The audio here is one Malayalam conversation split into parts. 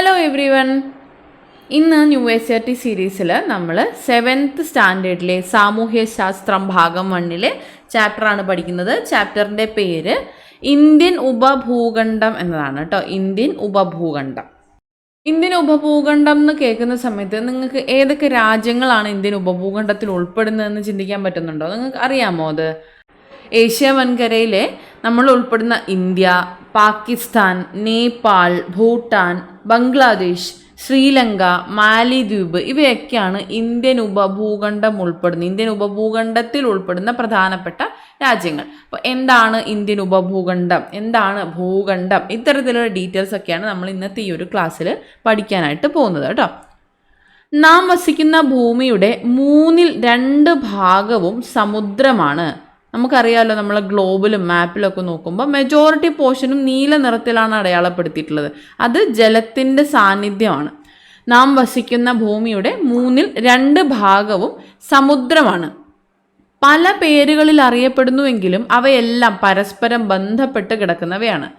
Hello every one. ഇന്ന് ന്യൂ SRT സീരീസിൽ നമ്മൾ 7th സ്റ്റാൻഡേർഡിലെ സാമൂഹ്യശാസ്ത്രം ഭാഗം 1 ചാപ്റ്ററാണ് പഠിക്കുന്നത്. ചാപ്റ്ററിൻ്റെ പേര് ഇന്ത്യൻ ഉപഭൂഖണ്ഡം എന്നതാണ് കേട്ടോ. ഇന്ത്യൻ ഉപഭൂഖണ്ഡം എന്ന് കേൾക്കുന്ന സമയത്ത് നിങ്ങൾക്ക് ഏതൊക്കെ രാജ്യങ്ങളാണ് ഇന്ത്യൻ ഉപഭൂഖണ്ഡത്തിൽ ഉൾപ്പെടുന്നതെന്ന് ചിന്തിക്കാൻ പറ്റുന്നുണ്ടോ? നിങ്ങൾക്ക് അറിയാമോ അത്? ഏഷ്യ വൻകരയിലെ നമ്മൾ ഉൾപ്പെടുന്ന ഇന്ത്യ, പാകിസ്ഥാൻ, നേപ്പാൾ, ഭൂട്ടാൻ, ബംഗ്ലാദേശ്, ശ്രീലങ്ക, മാലിദ്വീപ് ഇവയൊക്കെയാണ് ഇന്ത്യൻ ഉപഭൂഖണ്ഡത്തിൽ ഉൾപ്പെടുന്ന പ്രധാനപ്പെട്ട രാജ്യങ്ങൾ. അപ്പോൾ എന്താണ് ഇന്ത്യൻ ഉപഭൂഖണ്ഡം, എന്താണ് ഭൂഖണ്ഡം, ഇത്തരത്തിലുള്ള ഡീറ്റെയിൽസ് ഒക്കെയാണ് നമ്മൾ ഇന്നത്തെ ഈ ഒരു ക്ലാസ്സിൽ പഠിക്കാനായിട്ട് പോകുന്നത് കേട്ടോ. നാം വസിക്കുന്ന ഭൂമിയുടെ 2/3 ഭാഗവും സമുദ്രമാണ്. നമുക്കറിയാമല്ലോ, നമ്മൾ ഗ്ലോബിലും മാപ്പിലൊക്കെ നോക്കുമ്പോൾ മെജോറിറ്റി പോർഷനും നീല നിറത്തിലാണ് അടയാളപ്പെടുത്തിയിട്ടുള്ളത്. അത് ജലത്തിൻ്റെ സാന്നിധ്യമാണ്. നാം വസിക്കുന്ന ഭൂമിയുടെ 2/3 ഭാഗവും സമുദ്രമാണ്. പല പേരുകളിൽ അറിയപ്പെടുന്നുവെങ്കിലും അവയെല്ലാം പരസ്പരം ബന്ധപ്പെട്ട് കിടക്കുന്നവയാണ്.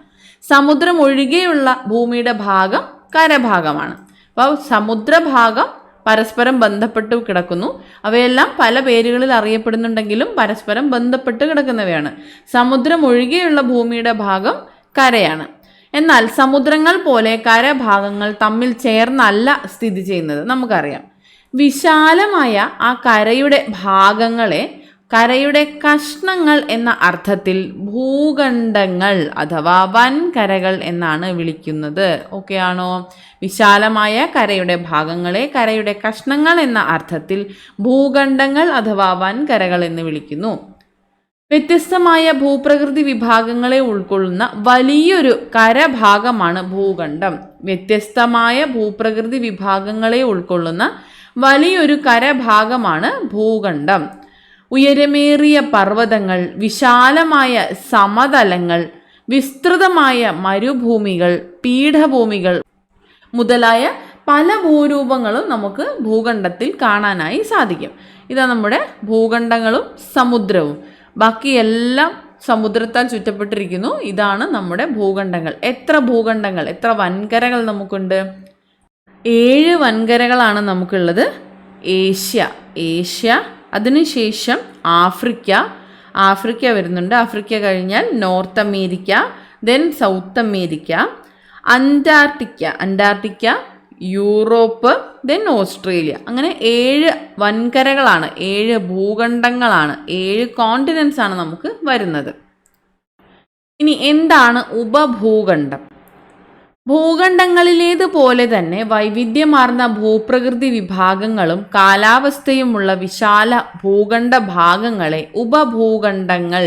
സമുദ്രം ഒഴികെയുള്ള ഭൂമിയുടെ ഭാഗം കരഭാഗമാണ്. അപ്പോൾ സമുദ്രഭാഗം പരസ്പരം ബന്ധപ്പെട്ട് കിടക്കുന്നു. അവയെല്ലാം പല പേരുകളിൽ അറിയപ്പെടുന്നുണ്ടെങ്കിലും പരസ്പരം ബന്ധപ്പെട്ട് കിടക്കുന്നവയാണ്. സമുദ്രം ഒഴികെയുള്ള ഭൂമിയുടെ ഭാഗം കരയാണ്. എന്നാൽ സമുദ്രങ്ങൾ പോലെ കരഭാഗങ്ങൾ തമ്മിൽ ചേർന്നല്ല സ്ഥിതി ചെയ്യുന്നത്. നമുക്കറിയാം, വിശാലമായ ആ കരയുടെ ഭാഗങ്ങളെ കരയുടെ കഷ്ണങ്ങൾ എന്ന അർത്ഥത്തിൽ ഭൂഖണ്ഡങ്ങൾ അഥവാ വൻകരകൾ എന്നാണ് വിളിക്കുന്നത്. ഓക്കെ ആണോ? വിശാലമായ കരയുടെ ഭാഗങ്ങളെ കരയുടെ കഷ്ണങ്ങൾ എന്ന അർത്ഥത്തിൽ ഭൂഖണ്ഡങ്ങൾ അഥവാ വൻകരകൾ എന്ന് വിളിക്കുന്നു. വ്യത്യസ്തമായ ഭൂപ്രകൃതി വിഭാഗങ്ങളെ ഉൾക്കൊള്ളുന്ന വലിയൊരു കരഭാഗമാണ് ഭൂഖണ്ഡം. വ്യത്യസ്തമായ ഭൂപ്രകൃതി വിഭാഗങ്ങളെ ഉൾക്കൊള്ളുന്ന വലിയൊരു കരഭാഗമാണ് ഭൂഖണ്ഡം. ഉയരമേറിയ പർവ്വതങ്ങൾ, വിശാലമായ സമതലങ്ങൾ, വിസ്തൃതമായ മരുഭൂമികൾ, പീഠഭൂമികൾ മുതലായ പല ഭൂരൂപങ്ങളും നമുക്ക് ഭൂഖണ്ഡത്തിൽ കാണാനായി സാധിക്കും. ഇതാ നമ്മുടെ ഭൂഖണ്ഡങ്ങളും സമുദ്രവും. ബാക്കിയെല്ലാം സമുദ്രത്താൽ ചുറ്റപ്പെട്ടിരിക്കുന്നു. ഇതാണ് നമ്മുടെ ഭൂഖണ്ഡങ്ങൾ. എത്ര വൻകരകൾ നമുക്കുണ്ട്? 7 വൻകരകളാണ് നമുക്കുള്ളത്. ഏഷ്യ, അതിനുശേഷം ആഫ്രിക്ക വരുന്നുണ്ട്. ആഫ്രിക്ക കഴിഞ്ഞാൽ north America, then south America, Antarctica, Europe, then Australia. അങ്ങനെ 7 വൻകരകളാണ്, 7 ഭൂഖണ്ഡങ്ങളാണ്, 7 കോണ്ടിനെന്റ്സ് ആണ് നമുക്ക് വരുന്നത്. ഇനി എന്താണ് ഉപഭൂഖണ്ഡം? ഭൂഖണ്ഡങ്ങളിലേതുപോലെ തന്നെ വൈവിധ്യമാർന്ന ഭൂപ്രകൃതി വിഭാഗങ്ങളും കാലാവസ്ഥയുമുള്ള വിശാല ഭൂഖണ്ഡ ഭാഗങ്ങളെ ഉപഭൂഖണ്ഡങ്ങൾ,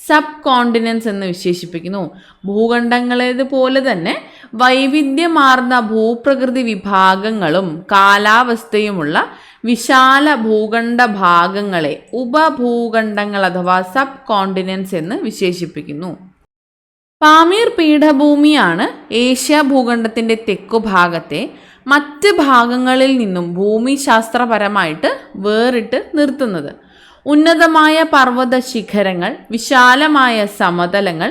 സബ് കോണ്ടിനെന്റ്സ് എന്ന് വിശേഷിപ്പിക്കുന്നു. ഭൂഖണ്ഡങ്ങളേതുപോലെ തന്നെ വൈവിധ്യമാർന്ന ഭൂപ്രകൃതി വിഭാഗങ്ങളും കാലാവസ്ഥയുമുള്ള വിശാല ഭൂഖണ്ഡ ഭാഗങ്ങളെ ഉപഭൂഖണ്ഡങ്ങൾ അഥവാ സബ് കോണ്ടിനെന്റ്സ് എന്ന് വിശേഷിപ്പിക്കുന്നു. പാമീർ പീഠഭൂമിയാണ് ഏഷ്യ ഭൂഖണ്ഡത്തിൻ്റെ തെക്കുഭാഗത്തെ മറ്റ് ഭാഗങ്ങളിൽ നിന്നും ഭൂമിശാസ്ത്രപരമായിട്ട് വേറിട്ട് നിർത്തുന്നത്. ഉന്നതമായ പർവ്വത ശിഖരങ്ങൾ, വിശാലമായ സമതലങ്ങൾ,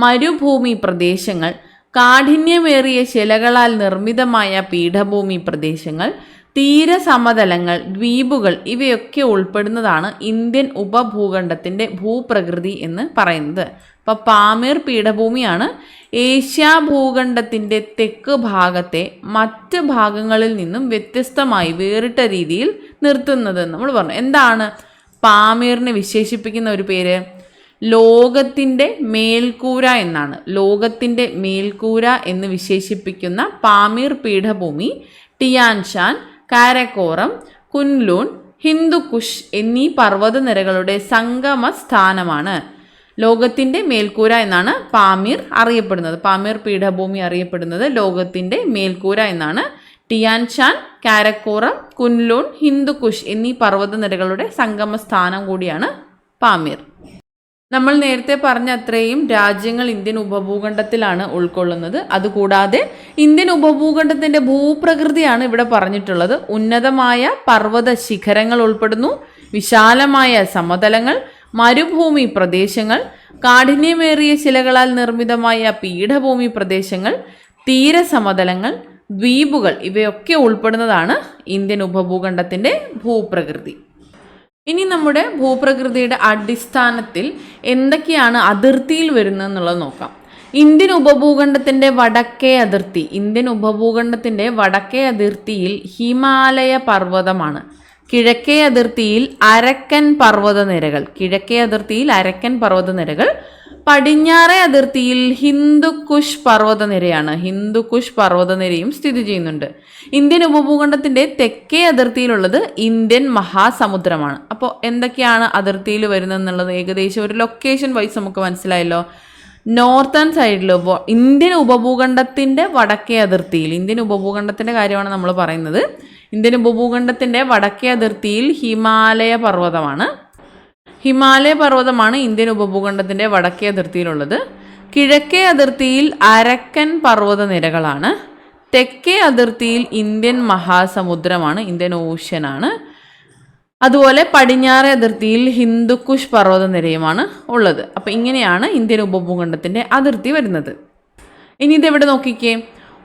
മരുഭൂമി പ്രദേശങ്ങൾ, കാഠിന്യമേറിയ ശിലകളാൽ നിർമ്മിതമായ പീഠഭൂമി പ്രദേശങ്ങൾ, തീരസമതലങ്ങൾ, ദ്വീപുകൾ ഇവയൊക്കെ ഉൾപ്പെടുന്നതാണ് ഇന്ത്യൻ ഉപഭൂഖണ്ഡത്തിൻ്റെ ഭൂപ്രകൃതി എന്ന് പറയുന്നത്. അപ്പോൾ പാമീർ പീഠഭൂമിയാണ് ഏഷ്യ ഭൂഖണ്ഡത്തിൻ്റെ തെക്ക് ഭാഗത്തെ മറ്റ് ഭാഗങ്ങളിൽ നിന്നും വ്യത്യസ്തമായി വേറിട്ട രീതിയിൽ നിർത്തുന്നത് നമ്മൾ പറഞ്ഞു. എന്താണ് പാമീറിനെ വിശേഷിപ്പിക്കുന്ന ഒരു പേര്? ലോകത്തിൻ്റെ മേൽക്കൂര എന്നാണ്. ലോകത്തിൻ്റെ മേൽക്കൂര എന്ന് വിശേഷിപ്പിക്കുന്ന പാമീർ പീഠഭൂമി ടിയാൻഷാൻ, കാരക്കോറം, കുൻലൂൺ, ഹിന്ദുക്കുഷ് എന്നീ പർവ്വതനിരകളുടെ സംഗമ സ്ഥാനമാണ്. ലോകത്തിൻ്റെ മേൽക്കൂര എന്നാണ് പാമീർ അറിയപ്പെടുന്നത്. പാമീർ പീഠഭൂമി അറിയപ്പെടുന്നത് ലോകത്തിൻ്റെ മേൽക്കൂര എന്നാണ്. ടിയാൻഷാൻ, കാരക്കോറം, കുൻലൂൺ, ഹിന്ദുക്കുഷ് എന്നീ പർവ്വതനിരകളുടെ സംഗമ സ്ഥാനം കൂടിയാണ് പാമീർ. നമ്മൾ നേരത്തെ പറഞ്ഞ അത്രയും രാജ്യങ്ങൾ ഇന്ത്യൻ ഉപഭൂഖണ്ഡത്തിലാണ് ഉൾക്കൊള്ളുന്നത്. അതുകൂടാതെ ഇന്ത്യൻ ഉപഭൂഖണ്ഡത്തിൻ്റെ ഭൂപ്രകൃതിയാണ് ഇവിടെ പറഞ്ഞിട്ടുള്ളത്. ഉന്നതമായ പർവ്വത ശിഖരങ്ങൾ ഉൾപ്പെടുന്നു, വിശാലമായ സമതലങ്ങൾ, മരുഭൂമി പ്രദേശങ്ങൾ, കാഠിന്യമേറിയ ശിലകളാൽ നിർമ്മിതമായ പീഠഭൂമി പ്രദേശങ്ങൾ, തീരസമതലങ്ങൾ, ദ്വീപുകൾ ഇവയൊക്കെ ഉൾപ്പെടുന്നതാണ് ഇന്ത്യൻ ഉപഭൂഖണ്ഡത്തിൻ്റെ ഭൂപ്രകൃതി. ഇനി നമ്മുടെ ഭൂപ്രകൃതിയുടെ അടിസ്ഥാനത്തിൽ എന്തൊക്കെയാണ് അതിർത്തിയിൽ വരുന്നതെന്നുള്ളത് നോക്കാം. ഇന്ത്യൻ ഉപഭൂഖണ്ഡത്തിൻ്റെ വടക്കേ അതിർത്തിയിൽ ഹിമാലയ പർവ്വതമാണ്. കിഴക്കേ അതിർത്തിയിൽ അരക്കൻ പർവ്വതനിരകൾ, പടിഞ്ഞാറേ അതിർത്തിയിൽ ഹിന്ദുക്കുഷ് പർവ്വതനിരയും സ്ഥിതി ചെയ്യുന്നുണ്ട്. ഇന്ത്യൻ ഉപഭൂഖണ്ഡത്തിൻ്റെ തെക്കേ അതിർത്തിയിലുള്ളത് ഇന്ത്യൻ മഹാസമുദ്രമാണ്. അപ്പോൾ എന്തൊക്കെയാണ് അതിർത്തിയിൽ വരുന്നതെന്നുള്ളത് ഏകദേശം ഒരു ലൊക്കേഷൻ വൈസ് നമുക്ക് മനസ്സിലായല്ലോ. നോർത്തേൺ സൈഡിൽ ഇന്ത്യൻ ഉപഭൂഖണ്ഡത്തിൻ്റെ വടക്കേ അതിർത്തിയിൽ, ഇന്ത്യൻ ഉപഭൂഖണ്ഡത്തിൻ്റെ കാര്യമാണ് നമ്മൾ പറയുന്നത്. ഇന്ത്യൻ ഉപഭൂഖണ്ഡത്തിൻ്റെ വടക്കേ അതിർത്തിയിൽ ഹിമാലയ പർവ്വതമാണ് ഇന്ത്യൻ ഉപഭൂഖണ്ഡത്തിൻ്റെ വടക്കേ അതിർത്തിയിലുള്ളത്. കിഴക്കേ അതിർത്തിയിൽ അരക്കൻ പർവ്വതനിരകളാണ്. തെക്കേ അതിർത്തിയിൽ ഇന്ത്യൻ മഹാസമുദ്രമാണ്, ഇന്ത്യൻ ഓഷ്യനാണ്. അതുപോലെ പടിഞ്ഞാറേ അതിർത്തിയിൽ ഹിന്ദുക്കുഷ് പർവ്വതനിരയുമാണ് ഉള്ളത്. അപ്പോൾ ഇങ്ങനെയാണ് ഇന്ത്യൻ ഉപഭൂഖണ്ഡത്തിൻ്റെ അതിർത്തി വരുന്നത്. ഇനി ഇതെവിടെ നോക്കിക്കേ,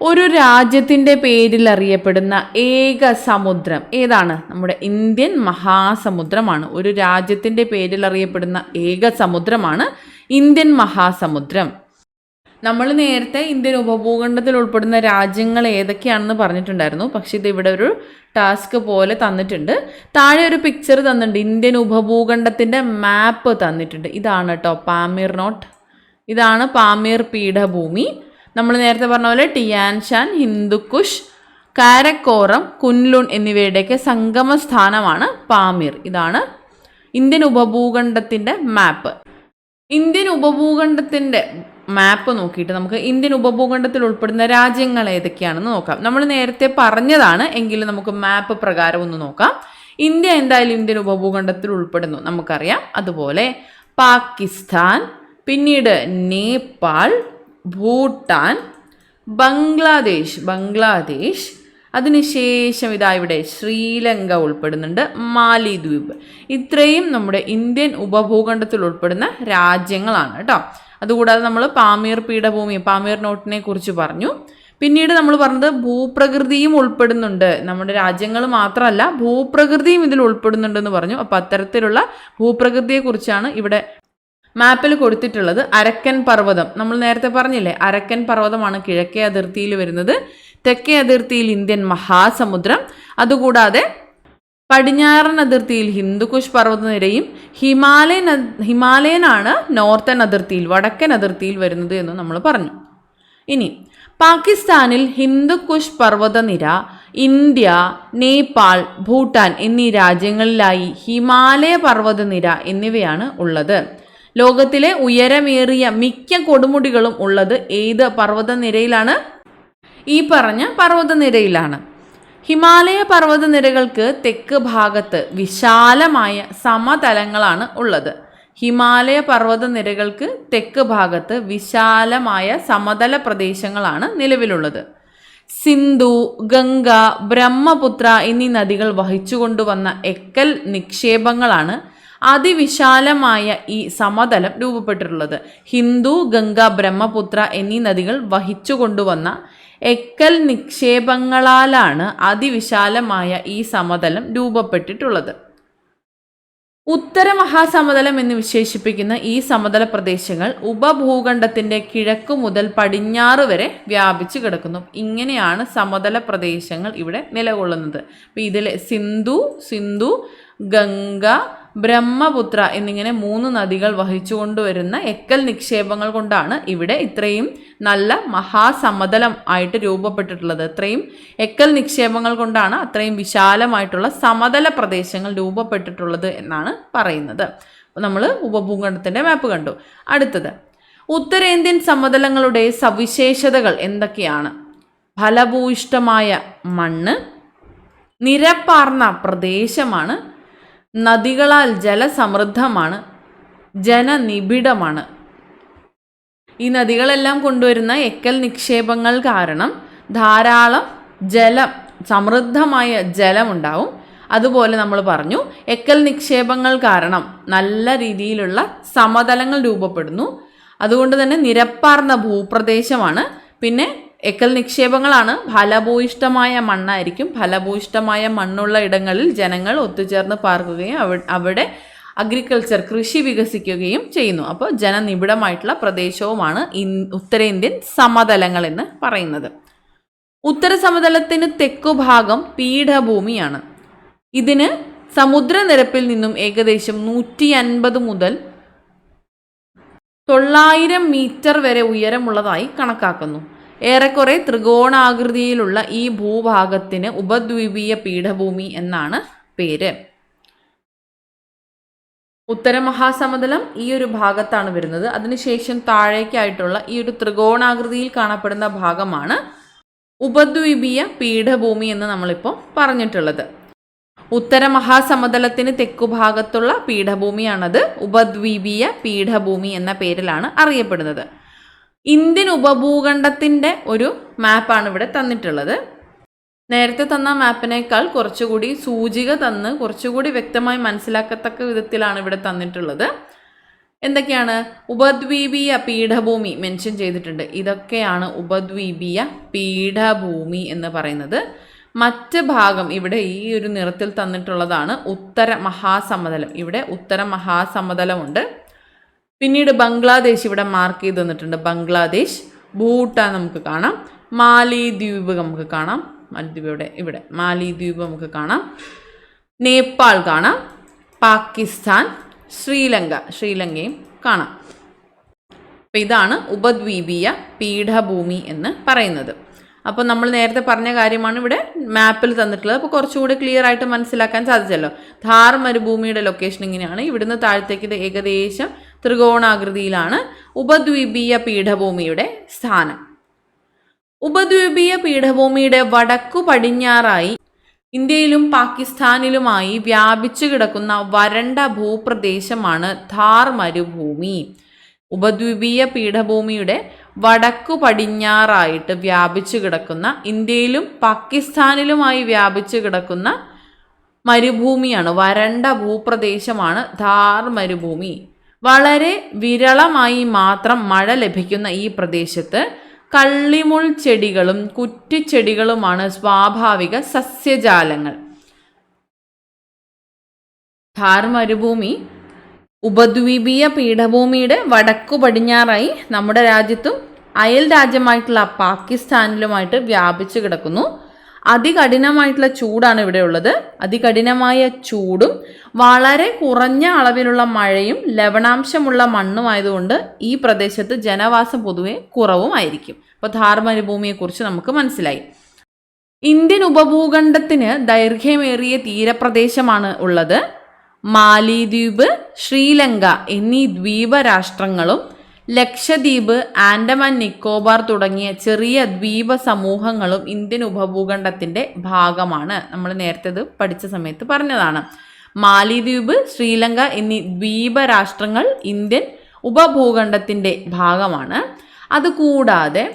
ഒരു രാജ്യത്തിൻ്റെ പേരിൽ അറിയപ്പെടുന്ന ഏക സമുദ്രം ഏതാണ്? നമ്മുടെ ഇന്ത്യൻ മഹാസമുദ്രമാണ്. ഒരു രാജ്യത്തിൻ്റെ പേരിൽ അറിയപ്പെടുന്ന ഏക സമുദ്രമാണ് ഇന്ത്യൻ മഹാസമുദ്രം. നമ്മൾ നേരത്തെ ഇന്ത്യൻ ഉപഭൂഖണ്ഡത്തിൽ ഉൾപ്പെടുന്ന രാജ്യങ്ങൾ ഏതൊക്കെയാണെന്ന് പറഞ്ഞിട്ടുണ്ടായിരുന്നു. പക്ഷേ ഇത് ഇവിടെ ഒരു ടാസ്ക് പോലെ തന്നിട്ടുണ്ട്. താഴെ ഒരു പിക്ചർ തന്നിട്ടുണ്ട്, ഇന്ത്യൻ ഉപഭൂഖണ്ഡത്തിൻ്റെ മാപ്പ് തന്നിട്ടുണ്ട്. ഇതാണ് കേട്ടോ പാമീർ നോട്ട്. ഇതാണ് പാമീർ പീഠഭൂമി. നമ്മൾ നേരത്തെ പറഞ്ഞ പോലെ ടിയാൻഷാൻ, ഹിന്ദുക്കുഷ്, കാരക്കോറം, കുൻലുൺ എന്നിവയുടെയൊക്കെ സംഗമ സ്ഥാനമാണ് പാമീർ. ഇതാണ് ഇന്ത്യൻ ഉപഭൂഖണ്ഡത്തിൻ്റെ മാപ്പ്. ഇന്ത്യൻ ഉപഭൂഖണ്ഡത്തിൻ്റെ മാപ്പ് നോക്കിയിട്ട് നമുക്ക് ഇന്ത്യൻ ഉപഭൂഖണ്ഡത്തിൽ ഉൾപ്പെടുന്ന രാജ്യങ്ങൾ ഏതൊക്കെയാണെന്ന് നോക്കാം. നമ്മൾ നേരത്തെ പറഞ്ഞതാണ്, എങ്കിലും നമുക്ക് മാപ്പ് പ്രകാരം ഒന്ന് നോക്കാം. ഇന്ത്യ എന്തായാലും ഇന്ത്യൻ ഉപഭൂഖണ്ഡത്തിൽ ഉൾപ്പെടുന്നു, നമുക്കറിയാം. അതുപോലെ പാകിസ്ഥാൻ, പിന്നീട് നേപ്പാൾ, ഭൂട്ടാൻ, ബംഗ്ലാദേശ്, അതിനുശേഷം ഇവിടെ ശ്രീലങ്ക ഉൾപ്പെടുന്നുണ്ട്, മാലിദ്വീപ്. ഇത്രയും നമ്മുടെ ഇന്ത്യൻ ഉപഭൂഖണ്ഡത്തിൽ ഉൾപ്പെടുന്ന രാജ്യങ്ങളാണ് കേട്ടോ. അതുകൂടാതെ നമ്മൾ പാമീർ പീഠഭൂമി, പാമീർ നോട്ടിനെ കുറിച്ച് പറഞ്ഞു. പിന്നീട് നമ്മൾ പറഞ്ഞത് ഭൂപ്രകൃതിയും ഉൾപ്പെടുന്നുണ്ട്. നമ്മുടെ രാജ്യങ്ങൾ മാത്രമല്ല, ഭൂപ്രകൃതിയും ഇതിൽ ഉൾപ്പെടുന്നുണ്ടെന്ന് പറഞ്ഞു. അപ്പോൾ അത്തരത്തിലുള്ള ഭൂപ്രകൃതിയെക്കുറിച്ചാണ് ഇവിടെ മാപ്പിൽ കൊടുത്തിട്ടുള്ളത്. അരക്കൻ പർവ്വതം നമ്മൾ നേരത്തെ പറഞ്ഞില്ലേ, അരക്കൻ പർവ്വതമാണ് കിഴക്കേ അതിർത്തിയിൽ വരുന്നത്. തെക്കേ അതിർത്തിയിൽ ഇന്ത്യൻ മഹാസമുദ്രം. അതുകൂടാതെ പടിഞ്ഞാറൻ അതിർത്തിയിൽ ഹിന്ദുക്കുഷ് പർവ്വതനിരയും ഹിമാലയനാണ് നോർത്തേൺ അതിർത്തിയിൽ, വടക്കൻ അതിർത്തിയിൽ വരുന്നത് എന്ന് നമ്മൾ പറഞ്ഞു. ഇനി പാകിസ്ഥാനിൽ ഹിന്ദുക്കുഷ് പർവ്വതനിര, ഇന്ത്യ, നേപ്പാൾ, ഭൂട്ടാൻ എന്നീ രാജ്യങ്ങളിലായി ഹിമാലയ പർവ്വതനിര എന്നിവയാണ് ഉള്ളത്. ലോകത്തിലെ ഉയരമേറിയ മിക്ക കൊടുമുടികളും ഉള്ളത് ഏത് പർവ്വതനിരയിലാണ്? ഈ പറഞ്ഞ പർവ്വതനിരയിലാണ്. ഹിമാലയ പർവ്വതനിരകൾക്ക് തെക്ക് ഭാഗത്ത് വിശാലമായ സമതലങ്ങളാണ് ഉള്ളത്. ഹിമാലയ പർവ്വതനിരകൾക്ക് തെക്ക് ഭാഗത്ത് വിശാലമായ സമതല പ്രദേശങ്ങളാണ് നിലവിലുള്ളത്. സിന്ധു, ഗംഗ, ബ്രഹ്മപുത്ര എന്നീ നദികൾ വഹിച്ചുകൊണ്ടുവന്ന എക്കൽ നിക്ഷേപങ്ങളാണ് അതിവിശാലമായ ഈ സമതലം രൂപപ്പെട്ടിട്ടുള്ളത്. ഹിന്ദു, ഗംഗ, ബ്രഹ്മപുത്ര എന്നീ നദികൾ വഹിച്ചു കൊണ്ടുവന്ന എക്കൽ നിക്ഷേപങ്ങളാലാണ് അതിവിശാലമായ ഈ സമതലം രൂപപ്പെട്ടിട്ടുള്ളത്. ഉത്തര മഹാസമതലം എന്ന് വിശേഷിപ്പിക്കുന്ന ഈ സമതല പ്രദേശങ്ങൾ ഉപഭൂഖണ്ഡത്തിൻ്റെ കിഴക്കു മുതൽ പടിഞ്ഞാറ് വരെ വ്യാപിച്ചു കിടക്കുന്നു. ഇങ്ങനെയാണ് സമതല പ്രദേശങ്ങൾ ഇവിടെ നിലകൊള്ളുന്നത്. അപ്പോൾ ഇതിൽ സിന്ധു, ഗംഗ, ബ്രഹ്മപുത്ര എന്നിങ്ങനെ 3 നദികൾ വഹിച്ചു കൊണ്ടുവരുന്ന എക്കൽ നിക്ഷേപങ്ങൾ കൊണ്ടാണ് ഇവിടെ ഇത്രയും നല്ല മഹാസമതലം ആയിട്ട് രൂപപ്പെട്ടിട്ടുള്ളത്. ഇത്രയും എക്കൽ നിക്ഷേപങ്ങൾ കൊണ്ടാണ് അത്രയും വിശാലമായിട്ടുള്ള സമതല പ്രദേശങ്ങൾ രൂപപ്പെട്ടിട്ടുള്ളത് എന്നാണ് പറയുന്നത്. നമ്മൾ ഉപഭൂഖണ്ഡത്തിൻ്റെ മാപ്പ് കണ്ടു. അടുത്തത് ഉത്തരേന്ത്യൻ സമതലങ്ങളുടെ സവിശേഷതകൾ എന്തൊക്കെയാണ്? ഫലഭൂയിഷ്ഠമായ മണ്ണ്, നിരപ്പാർന്ന പ്രദേശമാണ്, നദികളാൽ ജലസമൃദ്ധമാണ്, ജനനിബിഡമാണ്. ഈ നദികളെല്ലാം കൊണ്ടുവരുന്ന എക്കൽ നിക്ഷേപങ്ങൾ കാരണം ധാരാളം സമൃദ്ധമായ ജലമുണ്ടാവും. അതുപോലെ നമ്മൾ പറഞ്ഞു, എക്കൽ നിക്ഷേപങ്ങൾ കാരണം നല്ല രീതിയിലുള്ള സമതലങ്ങൾ രൂപപ്പെടുന്നു. അതുകൊണ്ട് തന്നെ നിരപ്പാർന്ന ഭൂപ്രദേശമാണ്. പിന്നെ എക്കൽ നിക്ഷേപങ്ങളാണ്. ഫലഭൂയിഷ്ടമായ മണ്ണായിരിക്കും. ഫലഭൂയിഷ്ടമായ മണ്ണുള്ള ഇടങ്ങളിൽ ജനങ്ങൾ ഒത്തുചേർന്ന് പാർക്കുകയും അവിടെ അഗ്രികൾച്ചർ കൃഷി വികസിക്കുകയും ചെയ്യുന്നു. അപ്പോൾ ജനനിബിഡമായിട്ടുള്ള പ്രദേശവുമാണ് ഉത്തരേന്ത്യൻ സമതലങ്ങൾ എന്ന് പറയുന്നത്. ഉത്തര സമതലത്തിന് തെക്കുഭാഗം പീഠഭൂമിയാണ്. ഇതിന് സമുദ്രനിരപ്പിൽ നിന്നും ഏകദേശം 150 മുതൽ 900 മീറ്റർ വരെ ഉയരമുള്ളതായി കണക്കാക്കുന്നു. ഏറെക്കുറെ ത്രികോണാകൃതിയിലുള്ള ഈ ഭൂഭാഗത്തിന് ഉപദ്വീപീയ പീഠഭൂമി എന്നാണ് പേര്. ഉത്തര മഹാസമതലം ഈ ഒരു ഭാഗത്താണ് വരുന്നത്. അതിനുശേഷം താഴേക്കായിട്ടുള്ള ഈ ഒരു ത്രികോണാകൃതിയിൽ കാണപ്പെടുന്ന ഭാഗമാണ് ഉപദ്വീപീയ പീഠഭൂമി എന്ന് നമ്മളിപ്പോൾ പറഞ്ഞിട്ടുള്ളത്. ഉത്തര മഹാസമതലത്തിന് തെക്കുഭാഗത്തുള്ള പീഠഭൂമിയാണത്. ഉപദ്വീപീയ പീഠഭൂമി എന്ന പേരിലാണ് അറിയപ്പെടുന്നത്. ഇന്ത്യൻ ഉപഭൂഖണ്ഡത്തിൻ്റെ ഒരു മാപ്പാണ് ഇവിടെ തന്നിട്ടുള്ളത്. നേരത്തെ തന്ന മാപ്പിനേക്കാൾ കുറച്ചുകൂടി സൂചിക തന്ന് കുറച്ചുകൂടി വ്യക്തമായി മനസ്സിലാക്കത്തക്ക വിധത്തിലാണ് ഇവിടെ തന്നിട്ടുള്ളത്. എന്തൊക്കെയാണ്? ഉപദ്വീപീയ പീഠഭൂമി മെൻഷൻ ചെയ്തിട്ടുണ്ട്. ഇതൊക്കെയാണ് ഉപദ്വീപീയ പീഠഭൂമി എന്ന് പറയുന്നത്. മറ്റ് ഭാഗം ഇവിടെ ഈ ഒരു നിറത്തിൽ തന്നിട്ടുള്ളതാണ് ഉത്തര മഹാസമതലം. ഇവിടെ ഉത്തര മഹാസമതലമുണ്ട്. പിന്നീട് ബംഗ്ലാദേശ് ഇവിടെ മാർക്ക് ചെയ്ത് തന്നിട്ടുണ്ട്. ബംഗ്ലാദേശ്, ഭൂട്ടാൻ നമുക്ക് കാണാം, മാലിദ്വീപ് നമുക്ക് കാണാം. ഇവിടെ മാലിദ്വീപ് നമുക്ക് കാണാം, നേപ്പാൾ കാണാം, പാകിസ്ഥാൻ, ശ്രീലങ്കയും കാണാം. അപ്പം ഇതാണ് ഉപദ്വീപീയ പീഠഭൂമി എന്ന് പറയുന്നത്. അപ്പോൾ നമ്മൾ നേരത്തെ പറഞ്ഞ കാര്യമാണ് ഇവിടെ മാപ്പിൽ തന്നിട്ടുള്ളത്. അപ്പോൾ കുറച്ചുകൂടി ക്ലിയർ ആയിട്ട് മനസ്സിലാക്കാൻ സാധിച്ചല്ലോ. ഥാർ മരുഭൂമിയുടെ ലൊക്കേഷൻ ഇങ്ങനെയാണ്. ഇവിടുന്ന് താഴത്തേക്ക് ഇത് ഏകദേശം ത്രികോണാകൃതിയിലാണ് ഉപദ്വീപീയ പീഠഭൂമിയുടെ സ്ഥാനം. ഉപദ്വീപീയ പീഠഭൂമിയുടെ വടക്കു പടിഞ്ഞാറായി ഇന്ത്യയിലും പാകിസ്ഥാനിലുമായി വ്യാപിച്ചു കിടക്കുന്ന വരണ്ട ഭൂപ്രദേശമാണ് ഥാർ മരുഭൂമി. ഉപദ്വീപീയ പീഠഭൂമിയുടെ വടക്കു പടിഞ്ഞാറായിട്ട് വ്യാപിച്ചു കിടക്കുന്ന ഇന്ത്യയിലും പാകിസ്ഥാനിലുമായി വ്യാപിച്ചു കിടക്കുന്ന മരുഭൂമിയാണ്, വരണ്ട ഭൂപ്രദേശമാണ് ഥാർ മരുഭൂമി. വളരെ വിരളമായി മാത്രം മഴ ലഭിക്കുന്ന ഈ പ്രദേശത്ത് കള്ളിമുൾ ചെടികളും കുറ്റിച്ചെടികളുമാണ് സ്വാഭാവിക സസ്യജാലങ്ങൾ. ഥാർ മരുഭൂമി ഉപദ്വീപീയ പീഠഭൂമിയുടെ വടക്കു പടിഞ്ഞാറായി നമ്മുടെ രാജ്യത്തും അയൽ രാജ്യമായിട്ടുള്ള പാകിസ്ഥാനിലുമായിട്ട് വ്യാപിച്ചു കിടക്കുന്നു. അതികഠിനമായിട്ടുള്ള ചൂടാണ് ഇവിടെ ഉള്ളത്. അതികഠിനമായ ചൂടും വളരെ കുറഞ്ഞ അളവിലുള്ള മഴയും ലവണാംശമുള്ള മണ്ണുമായതുകൊണ്ട് ഈ പ്രദേശത്ത് ജനവാസം പൊതുവെ കുറവുമായിരിക്കും. അപ്പോൾ ഥാർ മരുഭൂമിയെക്കുറിച്ച് നമുക്ക് മനസ്സിലായി. ഇന്ത്യൻ ഉപഭൂഖണ്ഡത്തിന് ദൈർഘ്യമേറിയ തീരപ്രദേശമാണ് ഉള്ളത്. മാലിദ്വീപ്, ശ്രീലങ്ക എന്നീ ദ്വീപ രാഷ്ട്രങ്ങളും ലക്ഷദ്വീപ്, ആൻഡമാൻ നിക്കോബാർ തുടങ്ങിയ ചെറിയ ദ്വീപ സമൂഹങ്ങളും ഇന്ത്യൻ ഉപഭൂഖണ്ഡത്തിൻ്റെ ഭാഗമാണ്. നമ്മൾ നേരത്തെ ഇത് പഠിച്ച സമയത്ത് പറഞ്ഞതാണ്. മാലിദ്വീപ്, ശ്രീലങ്ക എന്നീ ദ്വീപ രാഷ്ട്രങ്ങൾ ഇന്ത്യൻ ഉപഭൂഖണ്ഡത്തിൻ്റെ ഭാഗമാണ്. അതുകൂടാതെ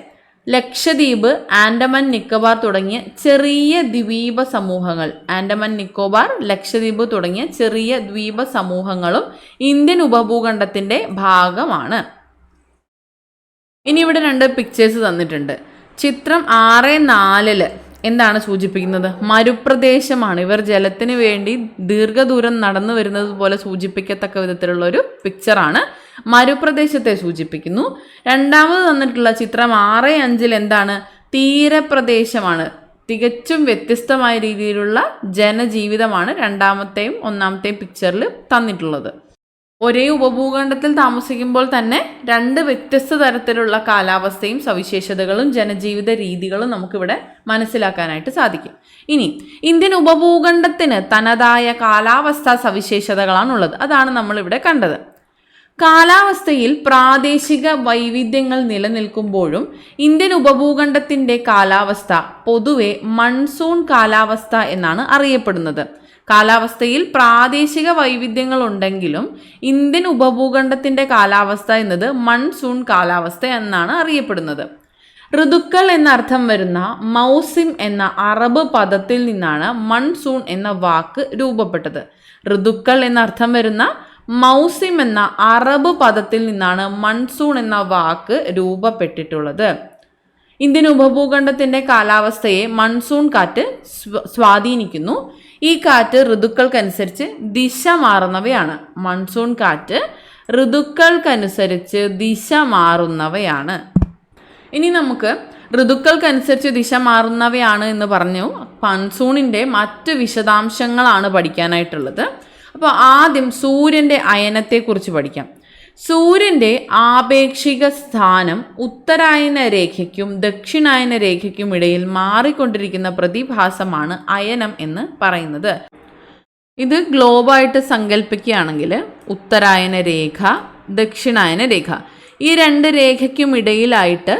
ലക്ഷദ്വീപ്, ആൻഡമാൻ നിക്കോബാർ തുടങ്ങിയ ചെറിയ ദ്വീപ സമൂഹങ്ങൾ, ആൻഡമാൻ നിക്കോബാർ, ലക്ഷദ്വീപ് തുടങ്ങിയ ചെറിയ ദ്വീപ സമൂഹങ്ങളും ഇന്ത്യൻ ഉപഭൂഖണ്ഡത്തിൻ്റെ ഭാഗമാണ്. ഇനി ഇവിടെ 2 പിക്ചേഴ്സ് തന്നിട്ടുണ്ട്. ചിത്രം 6.4 എന്താണ് സൂചിപ്പിക്കുന്നത്? മരുപ്രദേശമാണ്. ഇവർ ജലത്തിന് വേണ്ടി ദീർഘദൂരം നടന്നു വരുന്നത് പോലെ സൂചിപ്പിക്കത്തക്ക വിധത്തിലുള്ള ഒരു പിക്ചറാണ്. മരുപ്രദേശത്തെ സൂചിപ്പിക്കുന്നു. രണ്ടാമത് തന്നിട്ടുള്ള ചിത്രം 6.5 എന്താണ്? തീരപ്രദേശമാണ്. തികച്ചും വ്യത്യസ്തമായ രീതിയിലുള്ള ജനജീവിതമാണ് രണ്ടാമത്തെയും ഒന്നാമത്തെയും പിക്ചറിൽ തന്നിട്ടുള്ളത്. ഒരേ ഉപഭൂഖണ്ഡത്തിൽ താമസിക്കുമ്പോൾ തന്നെ 2 വ്യത്യസ്ത തരത്തിലുള്ള കാലാവസ്ഥയും സവിശേഷതകളും ജനജീവിത രീതികളും നമുക്കിവിടെ മനസ്സിലാക്കാനായിട്ട് സാധിക്കും. ഇനി ഇന്ത്യൻ ഉപഭൂഖണ്ഡത്തിന് തനതായ കാലാവസ്ഥാ സവിശേഷതകളാണുള്ളത്. അതാണ് നമ്മളിവിടെ കണ്ടത്. കാലാവസ്ഥയിൽ പ്രാദേശിക വൈവിധ്യങ്ങൾ നിലനിൽക്കുമ്പോഴും ഇന്ത്യൻ ഉപഭൂഖണ്ഡത്തിൻ്റെ കാലാവസ്ഥ പൊതുവെ മൺസൂൺ കാലാവസ്ഥ എന്നാണ് അറിയപ്പെടുന്നത്. കാലാവസ്ഥയിൽ പ്രാദേശിക വൈവിധ്യങ്ങൾ ഉണ്ടെങ്കിലും ഇന്ത്യൻ ഉപഭൂഖണ്ഡത്തിൻ്റെ കാലാവസ്ഥ എന്നത് മൺസൂൺ കാലാവസ്ഥ എന്നാണ് അറിയപ്പെടുന്നത്. ഋതുക്കൾ എന്നർത്ഥം വരുന്ന മൗസിം എന്ന അറബ് പദത്തിൽ നിന്നാണ് മൺസൂൺ എന്ന വാക്ക് രൂപപ്പെട്ടത്. ഋതുക്കൾ എന്നർത്ഥം വരുന്ന മൗസിം എന്ന അറബ് പദത്തിൽ നിന്നാണ് മൺസൂൺ എന്ന വാക്ക് രൂപപ്പെട്ടിട്ടുള്ളത്. ഇന്ത്യൻ ഉപഭൂഖണ്ഡത്തിന്റെ കാലാവസ്ഥയെ മൺസൂൺ കാറ്റ് സ്വാധീനിക്കുന്നു. ഈ കാറ്റ് ഋതുക്കൾക്കനുസരിച്ച് ദിശ മാറുന്നവയാണ്. മൺസൂൺ കാറ്റ് ഋതുക്കൾക്കനുസരിച്ച് ദിശ മാറുന്നവയാണ്. ഇനി നമുക്ക് ഋതുക്കൾക്കനുസരിച്ച് ദിശ മാറുന്നവയാണ് എന്ന് പറഞ്ഞു. മൺസൂണിൻ്റെ മറ്റ് വിശദാംശങ്ങളാണ് പഠിക്കാനായിട്ടുള്ളത്. അപ്പോൾ ആദ്യം സൂര്യൻ്റെ അയനത്തെക്കുറിച്ച് പഠിക്കാം. സൂര്യൻ്റെ ആപേക്ഷിക സ്ഥാനം ഉത്തരായന രേഖയ്ക്കും ദക്ഷിണായന രേഖയ്ക്കും ഇടയിൽ മാറിക്കൊണ്ടിരിക്കുന്ന പ്രതിഭാസമാണ് അയനം എന്ന് പറയുന്നത്. ഇത് ഗ്ലോബായിട്ട് സങ്കല്പിക്കുകയാണെങ്കിൽ ഉത്തരായന രേഖ, ദക്ഷിണായന രേഖ, ഈ രണ്ട് രേഖയ്ക്കും ഇടയിലായിട്ട്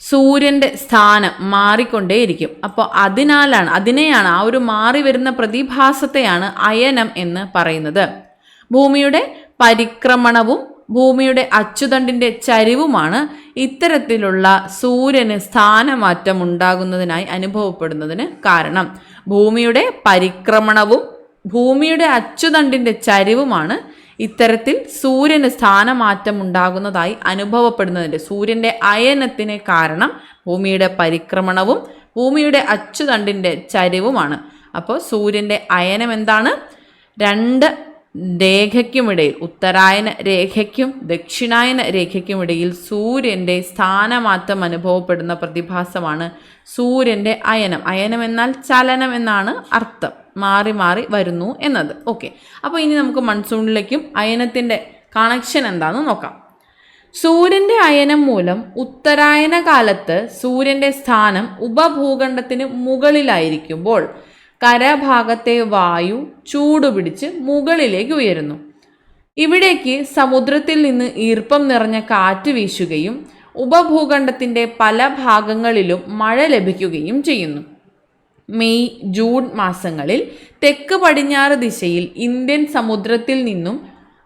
സൂര്യൻ്റെ സ്ഥാനം മാറിക്കൊണ്ടേയിരിക്കും. അപ്പോൾ അതിനെയാണ് ആ ഒരു മാറി വരുന്ന പ്രതിഭാസത്തെയാണ് അയനം എന്ന് പറയുന്നത്. ഭൂമിയുടെ പരിക്രമണവും ഭൂമിയുടെ അച്ചുതണ്ടിൻ്റെ ചരിവുമാണ് ഇത്തരത്തിലുള്ള സൂര്യന് സ്ഥാനമാറ്റം ഉണ്ടാകുന്നതിനായി അനുഭവപ്പെടുന്നതിന് കാരണം. ഭൂമിയുടെ പരിക്രമണവും ഭൂമിയുടെ അച്ചുതണ്ടിൻ്റെ ചരിവുമാണ് ഇത്തരത്തിൽ സൂര്യന് സ്ഥാനമാറ്റം ഉണ്ടാകുന്നതായി അനുഭവപ്പെടുന്നതിൻ്റെ, സൂര്യൻ്റെ അയനത്തിന് കാരണം ഭൂമിയുടെ പരിക്രമണവും ഭൂമിയുടെ അച്ചുതണ്ടിൻ്റെ ചരിവുമാണ്. അപ്പോൾ സൂര്യൻ്റെ അയനം എന്താണ്? രണ്ട് രേഖയ്ക്കുമിടയിൽ, ഉത്തരായന രേഖയ്ക്കും ദക്ഷിണായന രേഖയ്ക്കുമിടയിൽ സൂര്യൻ്റെ സ്ഥാനമാറ്റം അനുഭവപ്പെടുന്ന പ്രതിഭാസമാണ് സൂര്യൻ്റെ അയനം. അയനം എന്നാൽ ചലനം എന്നാണ് അർത്ഥം, മാറി മാറി വരുന്നു എന്നത്. ഓക്കെ, അപ്പോൾ ഇനി നമുക്ക് മൺസൂണിലേക്കും അയനത്തിൻ്റെ കണക്ഷൻ എന്താണെന്ന് നോക്കാം. സൂര്യൻ്റെ അയനം മൂലം ഉത്തരായന കാലത്ത് സൂര്യൻ്റെ സ്ഥാനം ഉപഭൂഖണ്ഡത്തിന് മുകളിലായിരിക്കുമ്പോൾ കരഭാഗത്തെ വായു ചൂടുപിടിച്ച് മുകളിലേക്ക് ഉയരുന്നു. ഇവിടേക്ക് സമുദ്രത്തിൽ നിന്ന് ഈർപ്പം നിറഞ്ഞ കാറ്റ് വീശുകയും ഉപഭൂഖണ്ഡത്തിൻ്റെ പല ഭാഗങ്ങളിലും മഴ ലഭിക്കുകയും ചെയ്യുന്നു. മെയ് ജൂൺ മാസങ്ങളിൽ തെക്ക് പടിഞ്ഞാറ് ദിശയിൽ ഇന്ത്യൻ സമുദ്രത്തിൽ നിന്നും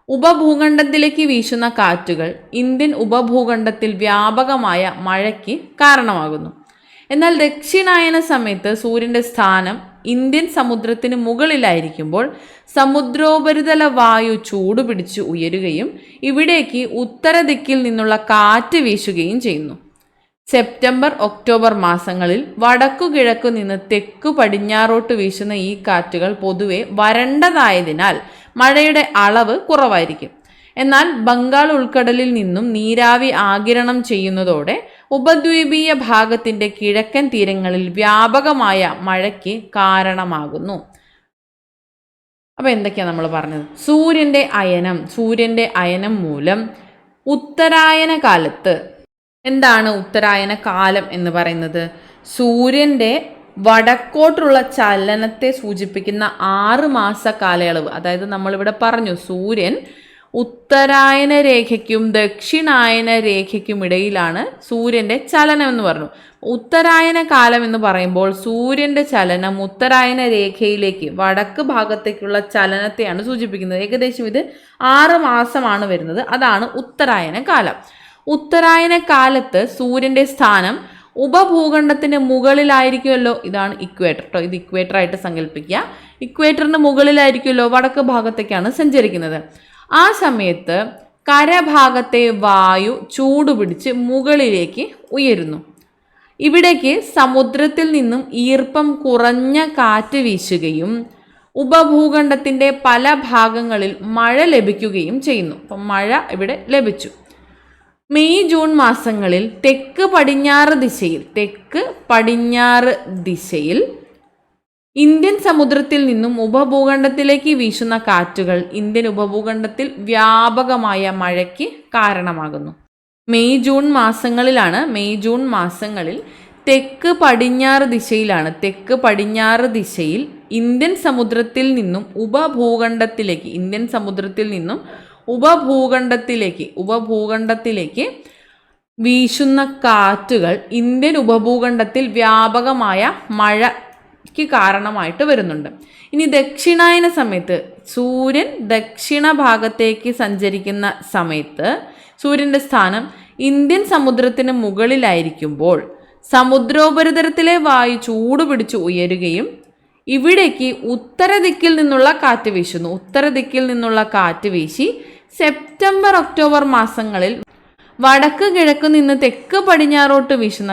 ഉപഭൂഖണ്ഡത്തിലേക്ക് വീശുന്ന കാറ്റുകൾ ഇന്ത്യൻ ഉപഭൂഖണ്ഡത്തിൽ വ്യാപകമായ മഴയ്ക്ക് കാരണമാകുന്നു. എന്നാൽ ദക്ഷിണായന സമയത്ത് സൂര്യൻ്റെ സ്ഥാനം ഇന്ത്യൻ സമുദ്രത്തിന് മുകളിലായിരിക്കുമ്പോൾ സമുദ്രോപരിതല വായു ചൂടുപിടിച്ച് ഉയരുകയും ഇവിടേക്ക് ഉത്തര ദിക്കിൽ നിന്നുള്ള കാറ്റ് വീശുകയും ചെയ്യുന്നു. സെപ്റ്റംബർ ഒക്ടോബർ മാസങ്ങളിൽ വടക്കു കിഴക്കു നിന്ന് തെക്കു പടിഞ്ഞാറോട്ട് വീശുന്ന ഈ കാറ്റുകൾ പൊതുവെ വരണ്ടതായതിനാൽ മഴയുടെ അളവ് കുറവായിരിക്കും. എന്നാൽ ബംഗാൾ ഉൾക്കടലിൽ നിന്നും നീരാവി ആഗിരണം ചെയ്യുന്നതോടെ ഉപദ്വീപീയ ഭാഗത്തിൻ്റെ കിഴക്കൻ തീരങ്ങളിൽ വ്യാപകമായ മഴയ്ക്ക് കാരണമാകുന്നു. അപ്പോൾ എന്തൊക്കെയാണ് നമ്മൾ പറഞ്ഞത്? സൂര്യൻ്റെ അയനം മൂലം ഉത്തരായന കാലത്ത്, എന്താണ് ഉത്തരായന കാലം എന്ന് പറയുന്നത്? സൂര്യൻ്റെ വടക്കോട്ടുള്ള ചലനത്തെ സൂചിപ്പിക്കുന്ന 6 മാസ കാലയളവ്. അതായത് നമ്മളിവിടെ പറഞ്ഞു സൂര്യൻ ഉത്തരായന രേഖയ്ക്കും ദക്ഷിണായന രേഖയ്ക്കും ഇടയിലാണ് സൂര്യൻ്റെ ചലനം എന്ന് പറഞ്ഞു. ഉത്തരായന കാലം എന്ന് പറയുമ്പോൾ സൂര്യൻ്റെ ചലനം ഉത്തരായന രേഖയിലേക്ക് വടക്ക് ഭാഗത്തേക്കുള്ള ചലനത്തെയാണ് സൂചിപ്പിക്കുന്നത്. ഏകദേശം ഇത് 6 മാസമാണ് വരുന്നത്. അതാണ് ഉത്തരായന കാലം. ഉത്തരായന കാലത്ത് സൂര്യൻ്റെ സ്ഥാനം ഉപഭൂഖണ്ഡത്തിന് മുകളിലായിരിക്കുമല്ലോ. ഇതാണ് ഇക്വേറ്റർ കേട്ടോ. ഇത് ഇക്വേറ്ററായിട്ട് സങ്കല്പിക്കുക. ഇക്വേറ്ററിന് മുകളിലായിരിക്കുമല്ലോ, വടക്ക് ഭാഗത്തേക്കാണ് സഞ്ചരിക്കുന്നത്. ആ സമയത്ത് കരഭാഗത്തെ വായു ചൂടുപിടിച്ച് മുകളിലേക്ക് ഉയരുന്നു. ഇവിടേക്ക് സമുദ്രത്തിൽ നിന്നും ഈർപ്പം കുറഞ്ഞ കാറ്റ് വീശുകയും ഉപഭൂഖണ്ഡത്തിൻ്റെ പല ഭാഗങ്ങളിൽ മഴ ലഭിക്കുകയും ചെയ്യുന്നു. അപ്പം മഴ ഇവിടെ ലഭിച്ചു. മെയ് ജൂൺ മാസങ്ങളിൽ തെക്ക് പടിഞ്ഞാറ് ദിശയിൽ ഇന്ത്യൻ സമുദ്രത്തിൽ നിന്നും ഉപഭൂഖണ്ഡത്തിലേക്ക് വീശുന്ന കാറ്റുകൾ ഇന്ത്യൻ ഉപഭൂഖണ്ഡത്തിൽ വ്യാപകമായ മഴയ്ക്ക് കാരണമാകുന്നു. മെയ് ജൂൺ മാസങ്ങളിൽ തെക്ക് പടിഞ്ഞാറ് ദിശയിൽ ഇന്ത്യൻ സമുദ്രത്തിൽ നിന്നും ഉപഭൂഖണ്ഡത്തിലേക്ക് വീശുന്ന കാറ്റുകൾ ഇന്ത്യൻ ഉപഭൂഖണ്ഡത്തിൽ വ്യാപകമായ മഴയ്ക്ക് കാരണമായിട്ട് വരുന്നുണ്ട്. ഇനി ദക്ഷിണായന സമയത്ത് സൂര്യൻ ദക്ഷിണ ഭാഗത്തേക്ക് സഞ്ചരിക്കുന്ന സമയത്ത് സൂര്യൻ്റെ സ്ഥാനം ഇന്ത്യൻ സമുദ്രത്തിന് മുകളിലായിരിക്കുമ്പോൾ സമുദ്രോപരിതലത്തിലെ വായു ചൂടുപിടിച്ച് ഉയരുകയും ഇവിടേക്ക് ഉത്തര ദിക്കിൽ നിന്നുള്ള കാറ്റ് വീശി സെപ്റ്റംബർ ഒക്ടോബർ മാസങ്ങളിൽ വടക്ക് കിഴക്ക് നിന്ന് തെക്ക് പടിഞ്ഞാറോട്ട് വീശുന്ന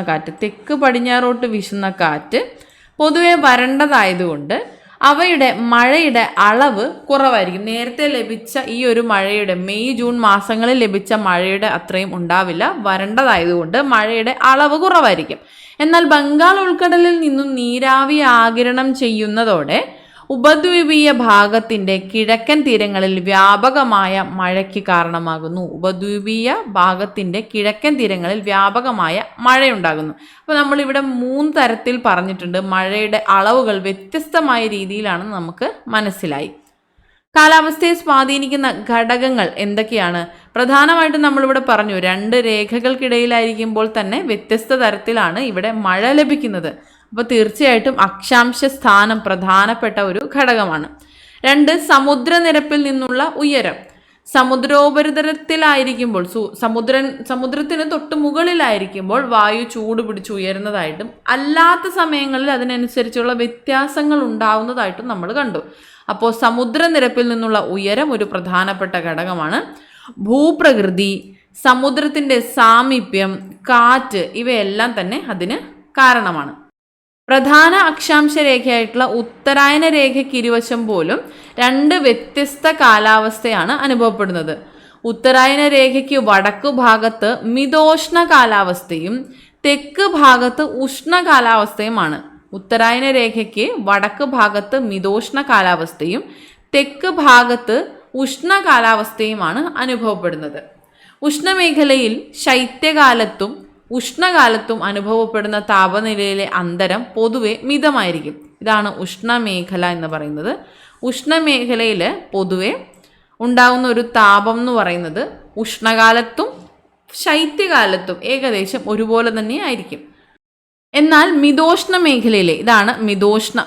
കാറ്റ് പൊതുവെ വരണ്ടതായതുകൊണ്ട് അവയുടെ മഴയുടെ അളവ് കുറവായിരിക്കും. നേരത്തെ ലഭിച്ച ഈ ഒരു മഴയുടെ മെയ് ജൂൺ മാസങ്ങളിൽ ലഭിച്ച മഴയുടെ അത്രയും ഉണ്ടാവില്ല. വരണ്ടതായതുകൊണ്ട് മഴയുടെ അളവ് കുറവായിരിക്കും. എന്നാൽ ബംഗാൾ ഉൾക്കടലിൽ നിന്നും നീരാവി ആഗിരണം ചെയ്യുന്നതോടെ ഉപദ്വീപീയ ഭാഗത്തിൻ്റെ കിഴക്കൻ തീരങ്ങളിൽ വ്യാപകമായ മഴയ്ക്ക് കാരണമാകുന്നു. മഴയുണ്ടാകുന്നു. അപ്പോൾ നമ്മളിവിടെ 3 തരത്തിൽ പറഞ്ഞിട്ടുണ്ട്. മഴയുടെ അളവുകൾ വ്യത്യസ്തമായ രീതിയിലാണ് നമുക്ക് മനസ്സിലായി. കാലാവസ്ഥയെ സ്വാധീനിക്കുന്ന ഘടകങ്ങൾ എന്തൊക്കെയാണ്? പ്രധാനമായിട്ടും നമ്മളിവിടെ പറഞ്ഞു, 2 രേഖകൾക്കിടയിലായിരിക്കുമ്പോൾ തന്നെ വ്യത്യസ്ത തരത്തിലാണ് ഇവിടെ മഴ ലഭിക്കുന്നത്. അപ്പോൾ തീർച്ചയായിട്ടും അക്ഷാംശ സ്ഥാനം പ്രധാനപ്പെട്ട ഒരു ഘടകമാണ്. 2, സമുദ്രനിരപ്പിൽ നിന്നുള്ള ഉയരം. സമുദ്രോപരിതലത്തിലായിരിക്കുമ്പോൾ സമുദ്രത്തിന് തൊട്ട് മുകളിലായിരിക്കുമ്പോൾ വായു ചൂട് പിടിച്ച് ഉയരുന്നതായിട്ടും അല്ലാത്ത സമയങ്ങളിൽ അതിനനുസരിച്ചുള്ള വ്യത്യാസങ്ങൾ ഉണ്ടാവുന്നതായിട്ടും നമ്മൾ കണ്ടു. അപ്പോൾ സമുദ്രനിരപ്പിൽ നിന്നുള്ള ഉയരം ഒരു പ്രധാനപ്പെട്ട ഘടകമാണ്. ഭൂപ്രകൃതി, സമുദ്രത്തിൻ്റെ സാമീപ്യം, കാറ്റ് ഇവയെല്ലാം തന്നെ അതിന് കാരണമാണ്. പ്രധാന അക്ഷാംശ രേഖയായിട്ടുള്ള ഉത്തരായന രേഖയ്ക്ക് ഇരുവശം പോലും 2 വ്യത്യസ്ത കാലാവസ്ഥയാണ് അനുഭവപ്പെടുന്നത്. ഉത്തരായന രേഖയ്ക്ക് വടക്കു ഭാഗത്ത് മിതോഷ്ണ കാലാവസ്ഥയും തെക്ക് ഭാഗത്ത് ഉഷ്ണ കാലാവസ്ഥയുമാണ്. ഉത്തരായന രേഖയ്ക്ക് വടക്ക് ഭാഗത്ത് മിതോഷ്ണ കാലാവസ്ഥയും തെക്ക് ഭാഗത്ത് ഉഷ്ണ കാലാവസ്ഥയുമാണ് അനുഭവപ്പെടുന്നത്. ഉഷ്ണമേഖലയിൽ ശൈത്യകാലത്തും ഉഷ്ണകാലത്തും അനുഭവപ്പെടുന്ന താപനിലയിലെ അന്തരം പൊതുവെ മിതമായിരിക്കും. ഇതാണ് ഉഷ്ണമേഖല എന്ന് പറയുന്നത്. ഉഷ്ണമേഖലയിൽ പൊതുവെ ഉണ്ടാകുന്ന ഒരു താപം എന്ന് പറയുന്നത് ഉഷ്ണകാലത്തും ശൈത്യകാലത്തും ഏകദേശം ഒരുപോലെ തന്നെ ആയിരിക്കും. എന്നാൽ മിതോഷ്ണ മേഖലയിലെ, ഇതാണ് മിതോഷ്ണ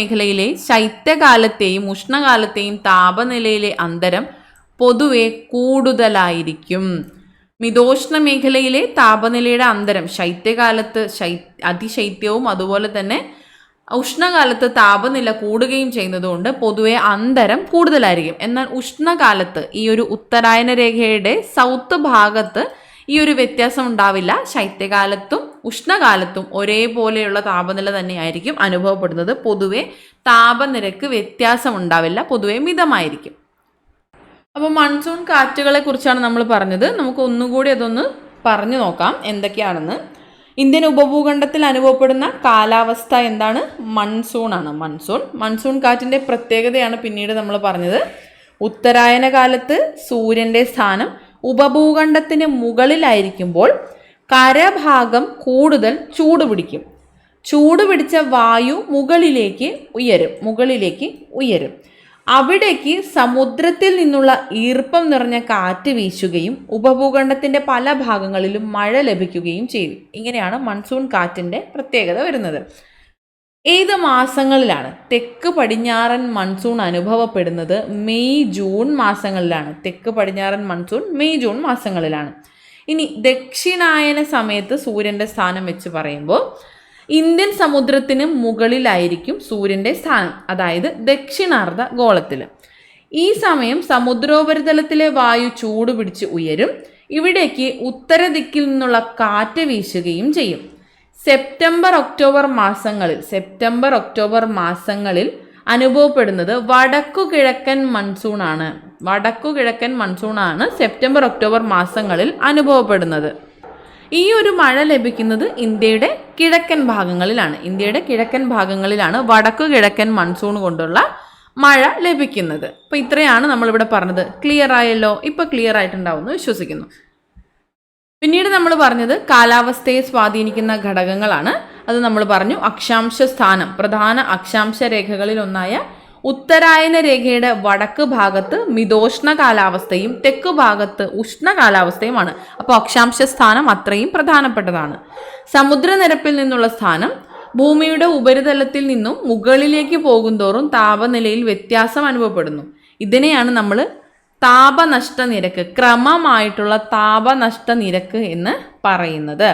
മേഖലയിലെ ശൈത്യകാലത്തെയും ഉഷ്ണകാലത്തെയും താപനിലയിലെ അന്തരം പൊതുവെ കൂടുതലായിരിക്കും. മിതോഷ്ണ മേഖലയിലെ താപനിലയുടെ അന്തരം ശൈത്യകാലത്ത് അതിശൈത്യവും അതുപോലെ തന്നെ ഉഷ്ണകാലത്ത് താപനില കൂടുകയും ചെയ്യുന്നതുകൊണ്ട് പൊതുവെ അന്തരം കൂടുതലായിരിക്കും. എന്നാൽ ഉഷ്ണകാലത്ത് ഈ ഒരു ഉത്തരായന രേഖയുടെ സൗത്ത് ഭാഗത്ത് ഈ ഒരു വ്യത്യാസം ഉണ്ടാവില്ല. ശൈത്യകാലത്തും ഉഷ്ണകാലത്തും ഒരേപോലെയുള്ള താപനില തന്നെയായിരിക്കും അനുഭവപ്പെടുന്നത്. പൊതുവെ താപനിരക്ക് വ്യത്യാസം ഉണ്ടാവില്ല, പൊതുവെ മിതമായിരിക്കും. അപ്പോൾ മൺസൂൺ കാറ്റുകളെ കുറിച്ചാണ് നമ്മൾ പറഞ്ഞത്. നമുക്ക് ഒന്നുകൂടി അതൊന്ന് പറഞ്ഞു നോക്കാം എന്തൊക്കെയാണെന്ന്. ഇന്ത്യൻ ഉപഭൂഖണ്ഡത്തിൽ അനുഭവപ്പെടുന്ന കാലാവസ്ഥ എന്താണ്? മൺസൂണാണ്. മൺസൂൺ കാറ്റിൻ്റെ പ്രത്യേകതയാണ് പിന്നീട് നമ്മൾ പറഞ്ഞത്. ഉത്തരായന കാലത്ത് സൂര്യൻ്റെ സ്ഥാനം ഉപഭൂഖണ്ഡത്തിന് മുകളിലായിരിക്കുമ്പോൾ കരഭാഗം കൂടുതൽ ചൂടുപിടിക്കും. ചൂടുപിടിച്ച വായു മുകളിലേക്ക് ഉയരും. അവിടേക്ക് സമുദ്രത്തിൽ നിന്നുള്ള ഈർപ്പം നിറഞ്ഞ കാറ്റ് വീശുകയും ഉപഭൂഖണ്ഡത്തിൻ്റെ പല ഭാഗങ്ങളിലും മഴ ലഭിക്കുകയും ചെയ്യും. ഇങ്ങനെയാണ് മൺസൂൺ കാറ്റിൻ്റെ പ്രത്യേകത വരുന്നത്. ഏത് മാസങ്ങളിലാണ് തെക്ക് പടിഞ്ഞാറൻ മൺസൂൺ അനുഭവപ്പെടുന്നത്? മെയ് ജൂൺ മാസങ്ങളിലാണ്. ഇനി ദക്ഷിണായന സമയത്ത് സൂര്യൻ്റെ സ്ഥാനം വെച്ച് പറയുമ്പോൾ ഇന്ത്യൻ സമുദ്രത്തിന് മുകളിലായിരിക്കും സൂര്യൻ്റെ സ്ഥാനം, അതായത് ദക്ഷിണാർദ്ധ ഗോളത്തിൽ. ഈ സമയം സമുദ്രോപരിതലത്തിലെ വായു ചൂട് പിടിച്ച് ഉയരും. ഇവിടേക്ക് ഉത്തരദിക്കിൽ നിന്നുള്ള കാറ്റ് വീശുകയും ചെയ്യും. സെപ്റ്റംബർ ഒക്ടോബർ മാസങ്ങളിൽ അനുഭവപ്പെടുന്നത് വടക്കുകിഴക്കൻ മൺസൂണാണ് സെപ്റ്റംബർ ഒക്ടോബർ മാസങ്ങളിൽ അനുഭവപ്പെടുന്നത്. ഈ ഒരു മഴ ലഭിക്കുന്നത് ഇന്ത്യയുടെ കിഴക്കൻ ഭാഗങ്ങളിലാണ് വടക്കു കിഴക്കൻ മൺസൂൺ കൊണ്ടുള്ള മഴ ലഭിക്കുന്നത്. അപ്പോൾ ഇത്രയാണ് നമ്മളിവിടെ പറഞ്ഞത്. ക്ലിയർ ആയല്ലോ? ഇപ്പോൾ ക്ലിയർ ആയിട്ടുണ്ടാവുമെന്ന് വിശ്വസിക്കുന്നു. പിന്നീട് നമ്മൾ പറഞ്ഞത് കാലാവസ്ഥയെ സ്വാധീനിക്കുന്ന ഘടകങ്ങളാണ്. അത് നമ്മൾ പറഞ്ഞു. അക്ഷാംശ സ്ഥാനം, പ്രധാന അക്ഷാംശ രേഖകളിൽ ഒന്നായ ഉത്തരായന രേഖയുടെ വടക്ക് ഭാഗത്ത് മിതോഷ്ണ കാലാവസ്ഥയും തെക്ക് ഭാഗത്ത് ഉഷ്ണ കാലാവസ്ഥയുമാണ്. അപ്പോൾ അക്ഷാംശ സ്ഥാനം അത്രയും പ്രധാനപ്പെട്ടതാണ്. സമുദ്രനിരപ്പിൽ നിന്നുള്ള സ്ഥാനം ഭൂമിയുടെ ഉപരിതലത്തിൽ നിന്നും മുകളിലേക്ക് പോകുന്തോറും താപനിലയിൽ വ്യത്യാസം അനുഭവപ്പെടുന്നു. ഇതിനെയാണ് നമ്മൾ താപനഷ്ട നിരക്ക്, ക്രമമായിട്ടുള്ള താപനഷ്ട നിരക്ക് എന്ന് പറയുന്നത്.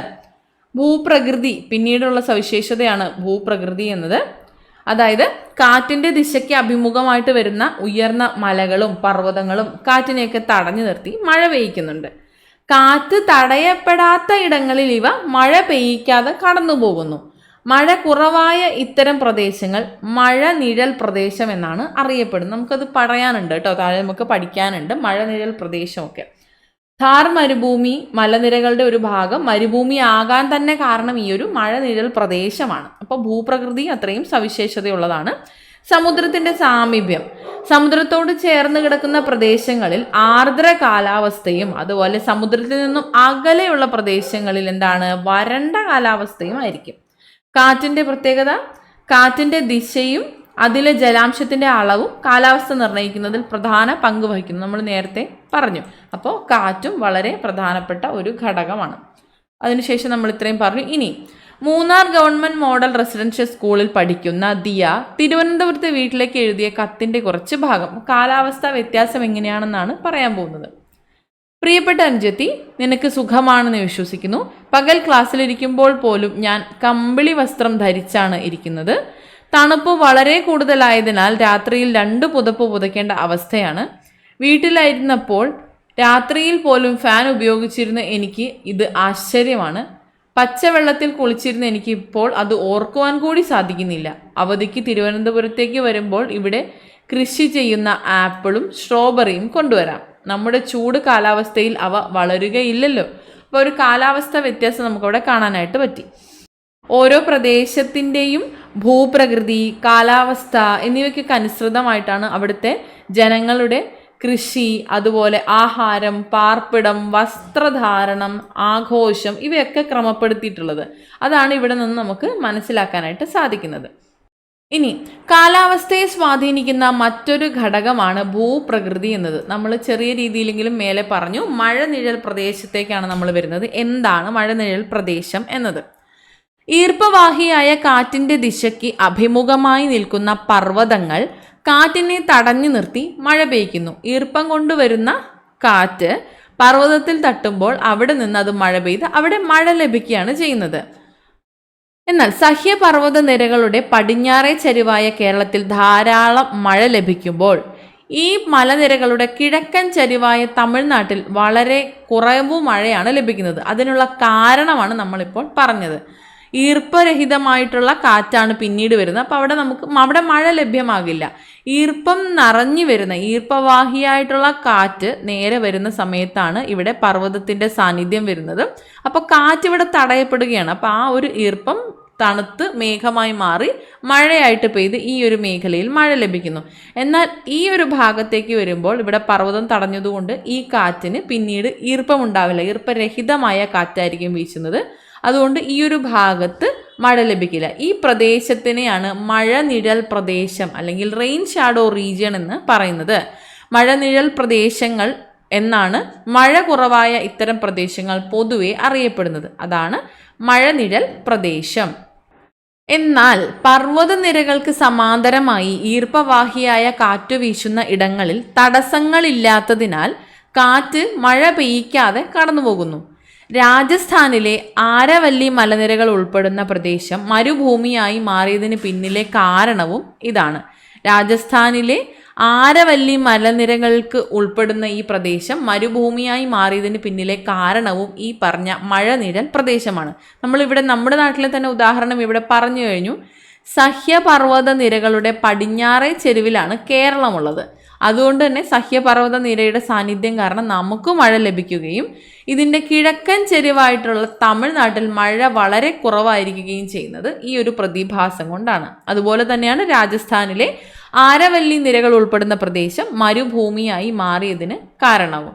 ഭൂപ്രകൃതി പിന്നീടുള്ള സവിശേഷതയാണ് ഭൂപ്രകൃതി എന്നത്. അതായത് കാറ്റിൻ്റെ ദിശയ്ക്ക് അഭിമുഖമായിട്ട് വരുന്ന ഉയർന്ന മലകളും പർവ്വതങ്ങളും കാറ്റിനെയൊക്കെ തടഞ്ഞു നിർത്തി മഴ പെയ്യിക്കുന്നുണ്ട്. കാറ്റ് തടയപ്പെടാത്ത ഇടങ്ങളിൽ ഇവ മഴ പെയ്യിക്കാതെ കടന്നു പോകുന്നു. മഴ കുറവായ ഇത്തരം പ്രദേശങ്ങൾ മഴ നിഴൽ പ്രദേശം എന്നാണ് അറിയപ്പെടുന്നത്. നമുക്കത് പറയാനുണ്ട് കേട്ടോ, താഴെ നമുക്ക് പഠിക്കാനുണ്ട് മഴ നിഴൽ പ്രദേശമൊക്കെ. ഥാർ മരുഭൂമി മലനിരകളുടെ ഒരു ഭാഗം മരുഭൂമി ആകാൻ തന്നെ കാരണം ഈ ഒരു മഴ നിഴൽ പ്രദേശമാണ്. അപ്പോൾ ഭൂപ്രകൃതി അത്രയും സവിശേഷതയുള്ളതാണ്. സമുദ്രത്തിന്റെ സാമീപ്യം. സമുദ്രത്തോട് ചേർന്ന് കിടക്കുന്ന പ്രദേശങ്ങളിൽ ആർദ്ര കാലാവസ്ഥയും അതുപോലെ സമുദ്രത്തിൽ നിന്നും അകലെയുള്ള പ്രദേശങ്ങളിൽ എന്താണ്, വരണ്ട കാലാവസ്ഥയും ആയിരിക്കും. കാറ്റിന്റെ പ്രത്യേകത, കാറ്റിന്റെ ദിശയും അതിലെ ജലാംശത്തിന്റെ അളവും കാലാവസ്ഥ നിർണ്ണയിക്കുന്നതിൽ പ്രധാന പങ്ക് വഹിക്കുന്നു. നമ്മൾ നേരത്തെ പറഞ്ഞു. അപ്പോൾ കാറ്റും വളരെ പ്രധാനപ്പെട്ട ഒരു ഘടകമാണ്. അതിനുശേഷം നമ്മൾ ഇത്രയും പറഞ്ഞു. ഇനി മൂന്നാർ ഗവൺമെന്റ് മോഡൽ റെസിഡൻഷ്യൽ സ്കൂളിൽ പഠിക്കുന്ന ദിയ തിരുവനന്തപുരത്തെ വീട്ടിലേക്ക് എഴുതിയ കത്തിന്റെ കുറച്ച് ഭാഗം കാലാവസ്ഥ വ്യത്യാസം എങ്ങനെയാണെന്നാണ് പറയാൻ പോകുന്നത്. പ്രിയപ്പെട്ട അനുജത്തി, നിനക്ക് സുഖമാണെന്ന് വിശ്വസിക്കുന്നു. പകൽ ക്ലാസ്സിലിരിക്കുമ്പോൾ പോലും ഞാൻ കമ്പിളി വസ്ത്രം ധരിച്ചാണ് ഇരിക്കുന്നത്. തണുപ്പ് വളരെ കൂടുതലായതിനാൽ രാത്രിയിൽ 2 പുതപ്പ് പുതയ്ക്കേണ്ട അവസ്ഥയാണ്. വീട്ടിലായിരുന്നപ്പോൾ രാത്രിയിൽ പോലും ഫാൻ ഉപയോഗിച്ചിരുന്ന എനിക്ക് ഇത് ആശ്ചര്യമാണ്. പച്ചവെള്ളത്തിൽ കുളിച്ചിരുന്ന എനിക്ക് ഇപ്പോൾ അത് ഓർക്കുവാൻ കൂടി സാധിക്കുന്നില്ല. അവധിക്ക് തിരുവനന്തപുരത്തേക്ക് വരുമ്പോൾ ഇവിടെ കൃഷി ചെയ്യുന്ന ആപ്പിളും സ്ട്രോബെറിയും കൊണ്ടുവരാം. നമ്മുടെ ചൂട് കാലാവസ്ഥയിൽ അവ വളരുകയില്ലല്ലോ. അപ്പോൾ ഒരു കാലാവസ്ഥ വ്യത്യാസം നമുക്കവിടെ കാണാനായിട്ട് പറ്റി. ഓരോ പ്രദേശത്തിൻ്റെയും ഭൂപ്രകൃതി, കാലാവസ്ഥ എന്നിവയ്ക്കൊക്കെ അനുസൃതമായിട്ടാണ് അവിടുത്തെ ജനങ്ങളുടെ കൃഷി, അതുപോലെ ആഹാരം, പാർപ്പിടം, വസ്ത്രധാരണം, ആഘോഷം ഇവയൊക്കെ ക്രമപ്പെടുത്തിയിട്ടുള്ളത്. അതാണ് ഇവിടെ നിന്ന് നമുക്ക് മനസ്സിലാക്കാനായിട്ട് സാധിക്കുന്നത്. ഇനി കാലാവസ്ഥയെ സ്വാധീനിക്കുന്ന മറ്റൊരു ഘടകമാണ് ഭൂപ്രകൃതി എന്നത്. നമ്മൾ ചെറിയ രീതിയിലെങ്കിലും മേലെ പറഞ്ഞു. മഴ നിഴൽ പ്രദേശത്തേക്കാണ് നമ്മൾ വരുന്നത്. എന്താണ് മഴ നിഴൽ പ്രദേശം എന്നത്? ഈർപ്പവാഹിയായ കാറ്റിന്റെ ദിശയ്ക്ക് അഭിമുഖമായി നിൽക്കുന്ന പർവ്വതങ്ങൾ കാറ്റിനെ തടഞ്ഞു നിർത്തി മഴ പെയ്യ്ക്കുന്നു. ഈർപ്പം കൊണ്ടുവരുന്ന കാറ്റ് പർവ്വതത്തിൽ തട്ടുമ്പോൾ അവിടെ നിന്ന് അത് മഴ പെയ്ത് അവിടെ മഴ ലഭിക്കുകയാണ് ചെയ്യുന്നത്. എന്നാൽ സഹ്യപർവ്വത നിരകളുടെ പടിഞ്ഞാറേ ചരിവായ കേരളത്തിൽ ധാരാളം മഴ ലഭിക്കുമ്പോൾ ഈ മലനിരകളുടെ കിഴക്കൻ ചരിവായ തമിഴ്നാട്ടിൽ വളരെ കുറവ് മഴയാണ് ലഭിക്കുന്നത്. അതിനുള്ള കാരണമാണ് നമ്മളിപ്പോൾ പറഞ്ഞത്. ഈർപ്പരഹിതമായിട്ടുള്ള കാറ്റാണ് പിന്നീട് വരുന്നത്. അപ്പോൾ അവിടെ മഴ ലഭ്യമാകില്ല. ഈർപ്പം നിറഞ്ഞു വരുന്ന ഈർപ്പവാഹിയായിട്ടുള്ള കാറ്റ് നേരെ വരുന്ന സമയത്താണ് ഇവിടെ പർവ്വതത്തിൻ്റെ സാന്നിധ്യം വരുന്നത്. അപ്പോൾ കാറ്റ് ഇവിടെ തടയപ്പെടുകയാണ്. അപ്പോൾ ആ ഒരു ഈർപ്പം തണുത്ത് മേഘമായി മാറി മഴയായിട്ട് പെയ്ത് ഈ ഒരു മേഖലയിൽ മഴ ലഭിക്കുന്നു. എന്നാൽ ഈ ഒരു ഭാഗത്തേക്ക് വരുമ്പോൾ ഇവിടെ പർവ്വതം തടഞ്ഞതുകൊണ്ട് ഈ കാറ്റിന് പിന്നീട് ഈർപ്പമുണ്ടാവില്ല. ഈർപ്പരഹിതമായ കാറ്റായിരിക്കും വീശുന്നത്. അതുകൊണ്ട് ഈ ഒരു ഭാഗത്ത് മഴ ലഭിക്കില്ല. ഈ പ്രദേശത്തിനെയാണ് മഴനിഴൽ പ്രദേശം അല്ലെങ്കിൽ റെയിൻ ഷാഡോ റീജിയൻ എന്ന് പറയുന്നത്. മഴനിഴൽ പ്രദേശങ്ങൾ എന്നാണ് മഴ കുറവായ ഇത്തരം പ്രദേശങ്ങൾ പൊതുവെ അറിയപ്പെടുന്നത്. അതാണ് മഴനിഴൽ പ്രദേശം. എന്നാൽ പർവ്വതനിരകൾക്ക് സമാന്തരമായി ഈർപ്പവാഹിയായ കാറ്റ് വീശുന്ന ഇടങ്ങളിൽ തടസ്സങ്ങളില്ലാത്തതിനാൽ കാറ്റ് മഴ പെയ്യിക്കാതെ കടന്നുപോകുന്നു. രാജസ്ഥാനിലെ ആരവല്ലി മലനിരകൾ ഉൾപ്പെടുന്ന പ്രദേശം മരുഭൂമിയായി മാറിയതിന് പിന്നിലെ കാരണവും ഇതാണ്. രാജസ്ഥാനിലെ ആരവല്ലി മലനിരകൾക്ക് ഉൾപ്പെടുന്ന ഈ പ്രദേശം മരുഭൂമിയായി മാറിയതിന് പിന്നിലെ കാരണവും ഈ പറഞ്ഞ മഴനിഴൽ പ്രദേശമാണ്. നമ്മളിവിടെ നമ്മുടെ നാട്ടിലെ തന്നെ ഉദാഹരണം ഇവിടെ പറഞ്ഞു കഴിഞ്ഞു. സഹ്യപർവ്വത നിരകളുടെ പടിഞ്ഞാറേ ചെരുവിലാണ് കേരളമുള്ളത്. അതുകൊണ്ട് തന്നെ സഹ്യപർവ്വത നിരയുടെ സാന്നിധ്യം കാരണം നമുക്ക് മഴ ലഭിക്കുകയും ഇതിൻ്റെ കിഴക്കൻ ചെരിവായിട്ടുള്ള തമിഴ്നാട്ടിൽ മഴ വളരെ കുറവായിരിക്കുകയും ചെയ്യുന്നത് ഈ ഒരു പ്രതിഭാസം കൊണ്ടാണ്. അതുപോലെ തന്നെയാണ് രാജസ്ഥാനിലെ ആരവല്ലി നിരകൾ ഉൾപ്പെടുന്ന പ്രദേശം മരുഭൂമിയായി മാറിയതിന് കാരണവും.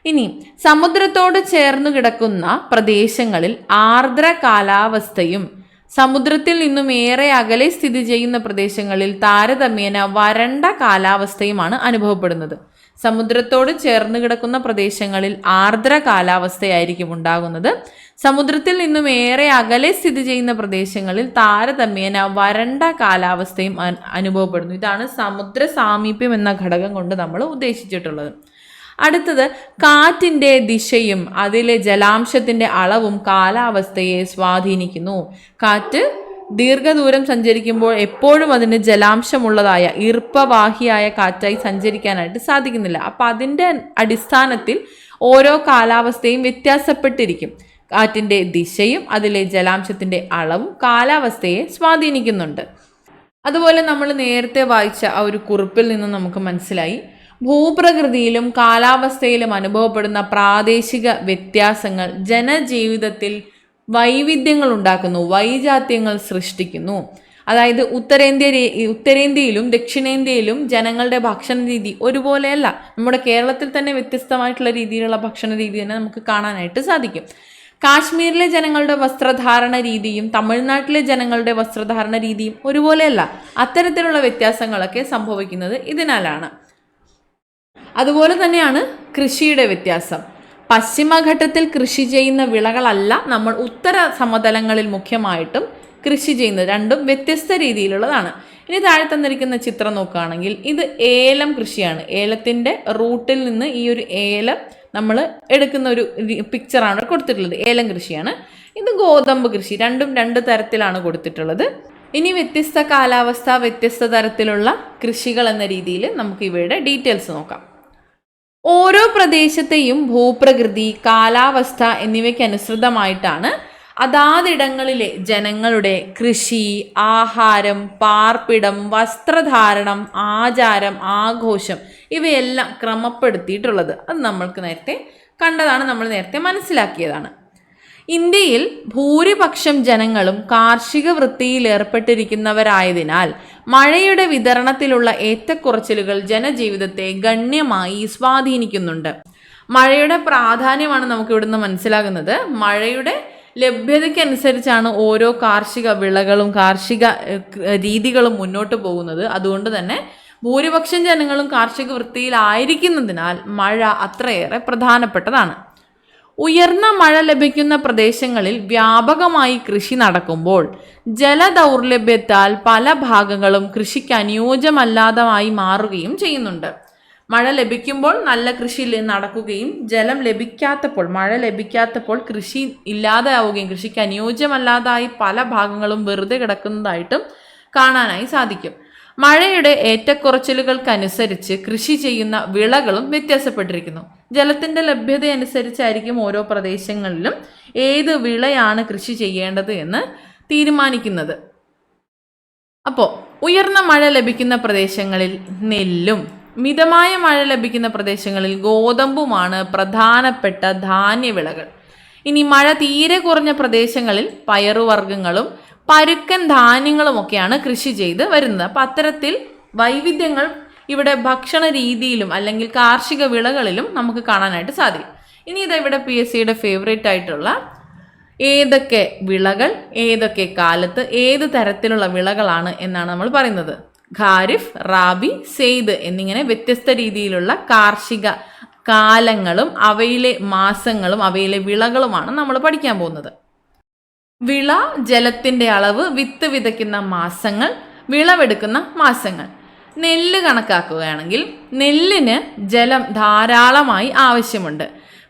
ഇനി സമുദ്രത്തോട് ചേർന്നു കിടക്കുന്ന പ്രദേശങ്ങളിൽ ആർദ്ര കാലാവസ്ഥയും സമുദ്രത്തിൽ നിന്നും ഏറെ അകലെ സ്ഥിതി ചെയ്യുന്ന പ്രദേശങ്ങളിൽ താരതമ്യേന വരണ്ട കാലാവസ്ഥയുമാണ് അനുഭവപ്പെടുന്നത്. സമുദ്രത്തോട് ചേർന്ന് കിടക്കുന്ന പ്രദേശങ്ങളിൽ ആർദ്ര കാലാവസ്ഥയായിരിക്കും ഉണ്ടാകുന്നത്. സമുദ്രത്തിൽ നിന്നും ഏറെ അകലെ സ്ഥിതി ചെയ്യുന്ന പ്രദേശങ്ങളിൽ താരതമ്യേന വരണ്ട കാലാവസ്ഥയും അനുഭവപ്പെടുന്നു. ഇതാണ് സമുദ്ര സാമീപ്യം എന്ന ഘടകം കൊണ്ട് നമ്മൾ ഉദ്ദേശിച്ചിട്ടുള്ളത്. അടുത്തത് കാറ്റിൻ്റെ ദിശയും അതിലെ ജലാംശത്തിൻ്റെ അളവും കാലാവസ്ഥയെ സ്വാധീനിക്കുന്നു. കാറ്റ് ദീർഘദൂരം സഞ്ചരിക്കുമ്പോൾ എപ്പോഴും അതിന് ജലാംശമുള്ളതായ ഈർപ്പവാഹിയായ കാറ്റായി സഞ്ചരിക്കാനായിട്ട് സാധിക്കുന്നില്ല. അപ്പം അതിൻ്റെ അടിസ്ഥാനത്തിൽ ഓരോ കാലാവസ്ഥയും വ്യത്യാസപ്പെട്ടിരിക്കും. കാറ്റിൻ്റെ ദിശയും അതിലെ ജലാംശത്തിൻ്റെ അളവും കാലാവസ്ഥയെ സ്വാധീനിക്കുന്നുണ്ട്. അതുപോലെ നമ്മൾ നേരത്തെ വായിച്ച ആ ഒരു കുറിപ്പിൽ നിന്ന് നമുക്ക് മനസ്സിലായി, ഭൂപ്രകൃതിയിലും കാലാവസ്ഥയിലും അനുഭവപ്പെടുന്ന പ്രാദേശിക വ്യത്യാസങ്ങൾ ജനജീവിതത്തിൽ വൈവിധ്യങ്ങൾ ഉണ്ടാക്കുന്നു, വൈജാത്യങ്ങൾ സൃഷ്ടിക്കുന്നു. അതായത് ഉത്തരേന്ത്യയിലും ദക്ഷിണേന്ത്യയിലും ജനങ്ങളുടെ ഭക്ഷണ രീതി ഒരുപോലെയല്ല. നമ്മുടെ കേരളത്തിൽ തന്നെ വ്യത്യസ്തമായിട്ടുള്ള രീതിയിലുള്ള ഭക്ഷണ രീതി തന്നെ നമുക്ക് കാണാനായിട്ട് സാധിക്കും. കാശ്മീരിലെ ജനങ്ങളുടെ വസ്ത്രധാരണ രീതിയും തമിഴ്നാട്ടിലെ ജനങ്ങളുടെ വസ്ത്രധാരണ രീതിയും ഒരുപോലെയല്ല. അത്തരത്തിലുള്ള വ്യത്യാസങ്ങളൊക്കെ സംഭവിക്കുന്നത് ഇതിനാലാണ്. അതുപോലെ തന്നെയാണ് കൃഷിയുടെ വ്യത്യാസം. പശ്ചിമഘട്ടത്തിൽ കൃഷി ചെയ്യുന്ന വിളകളല്ല നമ്മൾ ഉത്തര സമതലങ്ങളിൽ മുഖ്യമായിട്ടും കൃഷി ചെയ്യുന്നത്. രണ്ടും വ്യത്യസ്ത രീതിയിലുള്ളതാണ്. ഇനി താഴെ തന്നിരിക്കുന്ന ചിത്രം നോക്കുകയാണെങ്കിൽ ഇത് ഏലം കൃഷിയാണ്. ഏലത്തിൻ്റെ റൂട്ടിൽ നിന്ന് ഈ ഒരു ഏലം നമ്മൾ എടുക്കുന്ന ഒരു പിക്ചറാണ് കൊടുത്തിട്ടുള്ളത്. ഏലം കൃഷിയാണ്. ഇത് ഗോതമ്പ് കൃഷി. രണ്ടും രണ്ട് തരത്തിലാണ് കൊടുത്തിട്ടുള്ളത്. ഇനി വ്യത്യസ്ത കാലാവസ്ഥ, വ്യത്യസ്ത തരത്തിലുള്ള കൃഷികൾ എന്ന രീതിയിൽ നമുക്ക് ഇവയുടെ ഡീറ്റെയിൽസ് നോക്കാം. ഓരോ പ്രദേശത്തെയും ഭൂപ്രകൃതി, കാലാവസ്ഥ എന്നിവയ്ക്കനുസൃതമായിട്ടാണ് അതാതിടങ്ങളിലെ ജനങ്ങളുടെ കൃഷി, ആഹാരം, പാർപ്പിടം, വസ്ത്രധാരണം, ആചാരം, ആഘോഷം ഇവയെല്ലാം ക്രമപ്പെടുത്തിയിട്ടുള്ളത്. അത് നമ്മൾക്ക് നേരത്തെ കണ്ടതാണ്, നമ്മൾ നേരത്തെ മനസ്സിലാക്കിയതാണ്. ഇന്ത്യയിൽ ഭൂരിപക്ഷം ജനങ്ങളും കാർഷിക വൃത്തിയിൽ ഏർപ്പെട്ടിരിക്കുന്നവരായതിനാൽ മഴയുടെ വിതരണത്തിലുള്ള ഏറ്റക്കുറച്ചിലുകൾ ജനജീവിതത്തെ ഗണ്യമായി സ്വാധീനിക്കുന്നുണ്ട്. മഴയുടെ പ്രാധാന്യമാണ് നമുക്ക് ഇവിടുന്ന് മനസ്സിലാകുന്നത്. മഴയുടെ ലഭ്യതയ്ക്കനുസരിച്ചാണ് ഓരോ കാർഷിക വിളകളും കാർഷിക രീതികളും മുന്നോട്ട് പോകുന്നത്. അതുകൊണ്ട് തന്നെ ഭൂരിപക്ഷം ജനങ്ങളും കാർഷിക വൃത്തിയിലായിരിക്കുന്നതിനാൽ മഴ അത്രയേറെ പ്രധാനപ്പെട്ടതാണ്. ഉയർന്ന മഴ ലഭിക്കുന്ന പ്രദേശങ്ങളിൽ വ്യാപകമായി കൃഷി നടക്കുമ്പോൾ ജലദൗർലഭ്യത്താൽ പല ഭാഗങ്ങളും കൃഷിക്ക് അനുയോജ്യമല്ലാതായി മാറുകയും ചെയ്യുന്നുണ്ട്. മഴ ലഭിക്കുമ്പോൾ നല്ല കൃഷി നടക്കുകയും മഴ ലഭിക്കാത്തപ്പോൾ കൃഷി ഇല്ലാതാവുകയും കൃഷിക്ക് അനുയോജ്യമല്ലാതായി പല ഭാഗങ്ങളും വെറുതെ കിടക്കുന്നതായിട്ടും കാണാനായി സാധിക്കും. മഴയുടെ ഏറ്റക്കുറച്ചിലുകൾക്കനുസരിച്ച് കൃഷി ചെയ്യുന്ന വിളകളും വ്യത്യാസപ്പെട്ടിരിക്കുന്നു. ജലത്തിൻ്റെ ലഭ്യത അനുസരിച്ചായിരിക്കും ഓരോ പ്രദേശങ്ങളിലും ഏത് വിളയാണ് കൃഷി ചെയ്യേണ്ടത് എന്ന് തീരുമാനിക്കുന്നത്. അപ്പോൾ ഉയർന്ന മഴ ലഭിക്കുന്ന പ്രദേശങ്ങളിൽ നെല്ലും മിതമായ മഴ ലഭിക്കുന്ന പ്രദേശങ്ങളിൽ ഗോതമ്പുമാണ് പ്രധാനപ്പെട്ട ധാന്യവിളകൾ. ഇനി മഴ തീരെ കുറഞ്ഞ പ്രദേശങ്ങളിൽ പയറുവർഗ്ഗങ്ങളും പരുക്കൻ ധാന്യങ്ങളുമൊക്കെയാണ് കൃഷി ചെയ്ത് വരുന്നത്. അപ്പം അത്തരത്തിൽ വൈവിധ്യങ്ങൾ ഇവിടെ ഭക്ഷണ രീതിയിലും അല്ലെങ്കിൽ കാർഷിക വിളകളിലും നമുക്ക് കാണാനായിട്ട് സാധിക്കും. ഇനി ഇതാ ഇവിടെ PSCയുടെ ഫേവറേറ്റ് ആയിട്ടുള്ള ഏതൊക്കെ വിളകൾ ഏതൊക്കെ കാലത്ത് ഏത് തരത്തിലുള്ള വിളകളാണ് എന്നാണ് നമ്മൾ പറയുന്നത്. ഖാരിഫ്, റാബി, സെയ്ദ് എന്നിങ്ങനെ വ്യത്യസ്ത രീതിയിലുള്ള കാർഷിക കാലങ്ങളും അവയിലെ മാസങ്ങളും അവയിലെ വിളകളുമാണ് നമ്മൾ പഠിക്കാൻ പോകുന്നത്. വിള, ജലത്തിൻ്റെ അളവ്, വിത്ത് വിതയ്ക്കുന്ന മാസങ്ങൾ, വിളവെടുക്കുന്ന മാസങ്ങൾ. നെല്ല് കണക്കാക്കുകയാണെങ്കിൽ നെല്ലിന് ജലം ധാരാളമായി ആവശ്യമുണ്ട്.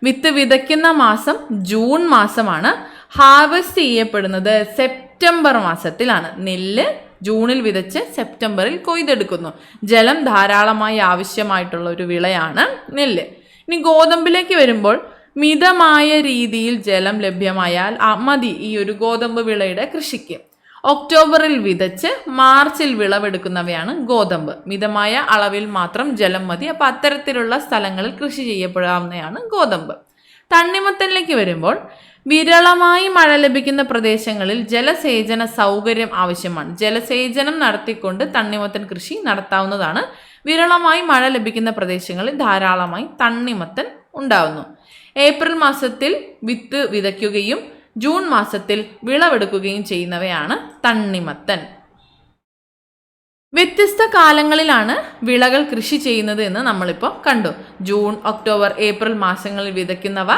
വിത്ത് വിതയ്ക്കുന്ന മാസം ജൂൺ മാസമാണ്. ഹാർവെസ്റ്റ് ചെയ്യപ്പെടുന്നത് സെപ്റ്റംബർ മാസത്തിലാണ്. നെല്ല് ജൂണിൽ വിതച്ച് സെപ്റ്റംബറിൽ കൊയ്തെടുക്കുന്നു. ജലം ധാരാളമായി ആവശ്യമായിട്ടുള്ള ഒരു വിളയാണ് നെല്ല്. ഇനി ഗോതമ്പിലേക്ക് വരുമ്പോൾ മിതമായ രീതിയിൽ ജലം ലഭ്യമായാൽ മതി ഈ ഒരു ഗോതമ്പ് വിളയുടെ കൃഷിക്ക്. ഒക്ടോബറിൽ വിതച്ച് മാർച്ചിൽ വിളവെടുക്കുന്നവയാണ് ഗോതമ്പ്. മിതമായ അളവിൽ മാത്രം ജലം മതി. അപ്പോൾ അത്തരത്തിലുള്ള സ്ഥലങ്ങളിൽ കൃഷി ചെയ്യപ്പെടാവുന്നതാണ് ഗോതമ്പ്. തണ്ണിമത്തനിലേക്ക് വരുമ്പോൾ വിരളമായി മഴ ലഭിക്കുന്ന പ്രദേശങ്ങളിൽ ജലസേചന സൗകര്യം ആവശ്യമാണ്. ജലസേചനം നടത്തിക്കൊണ്ട് തണ്ണിമത്തൻ കൃഷി നടത്താവുന്നതാണ്. വിരളമായി മഴ ലഭിക്കുന്ന പ്രദേശങ്ങളിൽ ധാരാളമായി തണ്ണിമത്തൻ ഉണ്ടാവുന്നു. ഏപ്രിൽ മാസത്തിൽ വിത്ത് വിതയ്ക്കുകയും ജൂൺ മാസത്തിൽ വിളവെടുക്കുകയും ചെയ്യുന്നവയാണ് തണ്ണിമത്തൻ. വ്യത്യസ്ത കാലങ്ങളിലാണ് വിളകൾ കൃഷി ചെയ്യുന്നത് എന്ന് നമ്മളിപ്പോൾ കണ്ടു. ജൂൺ, ഒക്ടോബർ, ഏപ്രിൽ മാസങ്ങളിൽ വിതയ്ക്കുന്നവ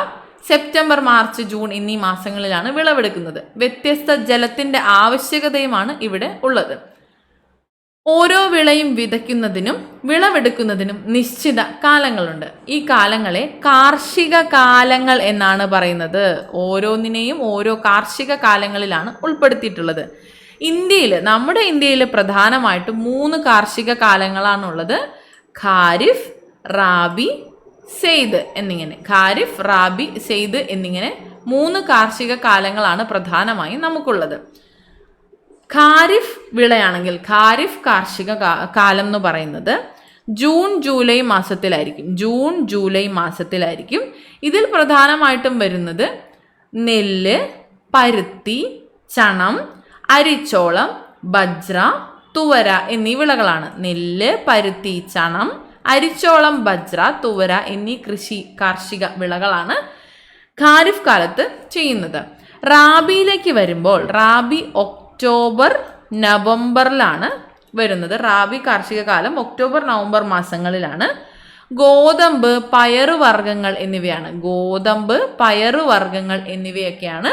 സെപ്റ്റംബർ, മാർച്ച്, ജൂൺ എന്നീ മാസങ്ങളിലാണ് വിളവെടുക്കുന്നത്. വ്യത്യസ്ത ജലത്തിൻ്റെ ആവശ്യകതയുമാണ് ഇവിടെ ഉള്ളത്. ഓരോ വിളയും വിതയ്ക്കുന്നതിനും വിളവെടുക്കുന്നതിനും നിശ്ചിത കാലങ്ങളുണ്ട്. ഈ കാലങ്ങളെ കാർഷിക കാലങ്ങൾ എന്നാണ് പറയുന്നത്. ഓരോന്നിനെയും ഓരോ കാർഷിക കാലങ്ങളിലാണ് ഉൾപ്പെടുത്തിയിട്ടുള്ളത്. നമ്മുടെ ഇന്ത്യയിൽ പ്രധാനമായിട്ടും 3 കാർഷിക കാലങ്ങളാണുള്ളത്. ഖാരിഫ്, റാബി, സെയ്ദ് എന്നിങ്ങനെ. ഖാരിഫ്, റാബി, സെയ്ദ് എന്നിങ്ങനെ 3 കാർഷിക കാലങ്ങളാണ് പ്രധാനമായും നമുക്കുള്ളത്. ഖാരിഫ് വിളയാണെങ്കിൽ ഖാരിഫ് കാർഷിക കാലം എന്ന് പറയുന്നത് ജൂൺ ജൂലൈ മാസത്തിലായിരിക്കും. ഇതിൽ പ്രധാനമായിട്ടും വരുന്നത് നെല്ല്, പരുത്തി, ചണം, അരിച്ചോളം, ബജ്ര, തുവര എന്നീ വിളകളാണ്. നെല്ല്, പരുത്തി, ചണം, അരിച്ചോളം, ബജ്ര, തുവര എന്നീ കാർഷിക വിളകളാണ് ഖാരിഫ് കാലത്ത് ചെയ്യുന്നത്. റാബിയിലേക്ക് വരുമ്പോൾ റാബി ഒക്ടോബർ നവംബറിലാണ് വരുന്നത്. റാബി കാർഷിക കാലം ഒക്ടോബർ നവംബർ മാസങ്ങളിലാണ്. ഗോതമ്പ്, പയറുവർഗ്ഗങ്ങൾ എന്നിവയൊക്കെയാണ്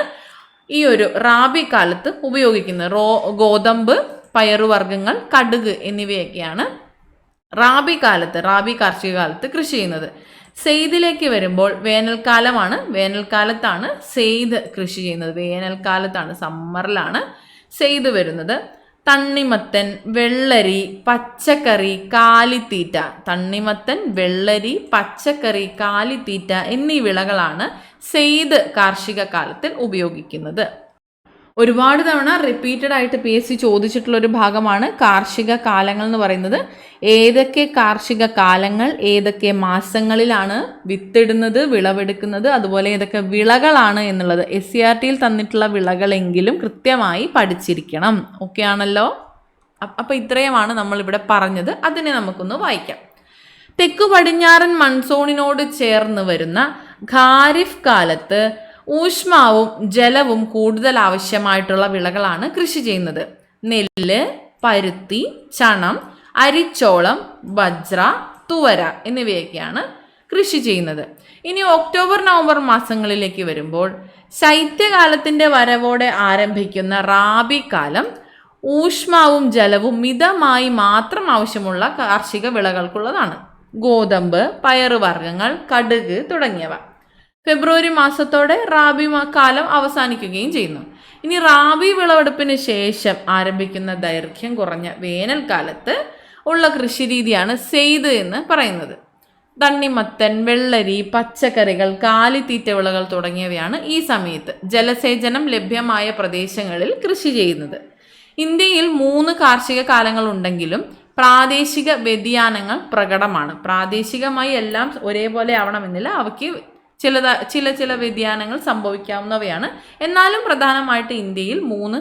ഈ ഒരു റാബി കാലത്ത് ഉപയോഗിക്കുന്നത്. ഗോതമ്പ്, പയറുവർഗ്ഗങ്ങൾ, കടുക് എന്നിവയൊക്കെയാണ് റാബി കാർഷിക കാലത്ത് കൃഷി ചെയ്യുന്നത്. സെയ്ദിലേക്ക് വരുമ്പോൾ വേനൽക്കാലത്താണ് സെയ്ദ് കൃഷി ചെയ്യുന്നത്. സമ്മറിലാണ് സെയ്ദ് വരുന്നത്. തണ്ണിമത്തൻ, വെള്ളരി, പച്ചക്കറി, കാലിത്തീറ്റ എന്നീ വിളകളാണ് സെയ്ദ് കാർഷിക കാലത്തിൽ ഉപയോഗിക്കുന്നത്. ഒരുപാട് തവണ റിപ്പീറ്റഡ് ആയിട്ട് PSC ചോദിച്ചിട്ടുള്ള ഒരു ഭാഗമാണ് കാർഷിക കാലങ്ങൾ എന്ന് പറയുന്നത്. ഏതൊക്കെ കാർഷിക കാലങ്ങൾ, ഏതൊക്കെ മാസങ്ങളിലാണ് വിത്തിടുന്നത്, വിളവെടുക്കുന്നത്, അതുപോലെ ഏതൊക്കെ വിളകളാണ് എന്നുള്ളത് SCERTയിൽ തന്നിട്ടുള്ള വിളകളെങ്കിലും കൃത്യമായി പഠിച്ചിരിക്കണം. ഓക്കെ ആണല്ലോ? അപ്പോൾ ഇത്രയുമാണ് നമ്മളിവിടെ പറഞ്ഞത്. അതിനെ നമുക്കൊന്ന് വായിക്കാം. തെക്കു പടിഞ്ഞാറൻ മൺസൂണിനോട് ചേർന്ന് വരുന്ന ഖാരിഫ് കാലത്ത് ഊഷ്മാവും ജലവും കൂടുതൽ ആവശ്യമായിട്ടുള്ള വിളകളാണ് കൃഷി ചെയ്യുന്നത്. നെല്ല്, പരുത്തി, ചണം, അരിച്ചോളം, ബജ്ര, തുവര എന്നിവയൊക്കെയാണ് കൃഷി ചെയ്യുന്നത്. ഇനി ഒക്ടോബർ നവംബർ മാസങ്ങളിലേക്ക് വരുമ്പോൾ ശൈത്യകാലത്തിൻ്റെ വരവോടെ ആരംഭിക്കുന്ന റാബി കാലം ഊഷ്മാവും ജലവും മിതമായി മാത്രം ആവശ്യമുള്ള കാർഷിക വിളകൾക്കുള്ളതാണ്. ഗോതമ്പ്, പയറുവർഗ്ഗങ്ങൾ, കടുക് തുടങ്ങിയവ. ഫെബ്രുവരി മാസത്തോടെ റാബി കാലം അവസാനിക്കുകയും ചെയ്യുന്നു. ഇനി റാബി വിളവെടുപ്പിന് ശേഷം ആരംഭിക്കുന്ന ദൈർഘ്യം കുറഞ്ഞ വേനൽക്കാലത്ത് ഉള്ള കൃഷിരീതിയാണ് സെയ്ദ് എന്ന് പറയുന്നത്. തണ്ണിമത്തൻ, വെള്ളരി, പച്ചക്കറികൾ, കാലിത്തീറ്റ വിളകൾ തുടങ്ങിയവയാണ് ഈ സമയത്ത് ജലസേചനം ലഭ്യമായ പ്രദേശങ്ങളിൽ കൃഷി ചെയ്യുന്നത്. ഇന്ത്യയിൽ 3 കാർഷിക കാലങ്ങൾ ഉണ്ടെങ്കിലും പ്രാദേശിക വ്യതിയാനങ്ങൾ പ്രകടമാണ്. പ്രാദേശികമായി എല്ലാം ഒരേപോലെ ആവണമെന്നില്ല, അവയ്ക്ക് ചില വ്യതിയാനങ്ങൾ സംഭവിക്കാവുന്നവയാണ്. എന്നാലും പ്രധാനമായിട്ട് ഇന്ത്യയിൽ 3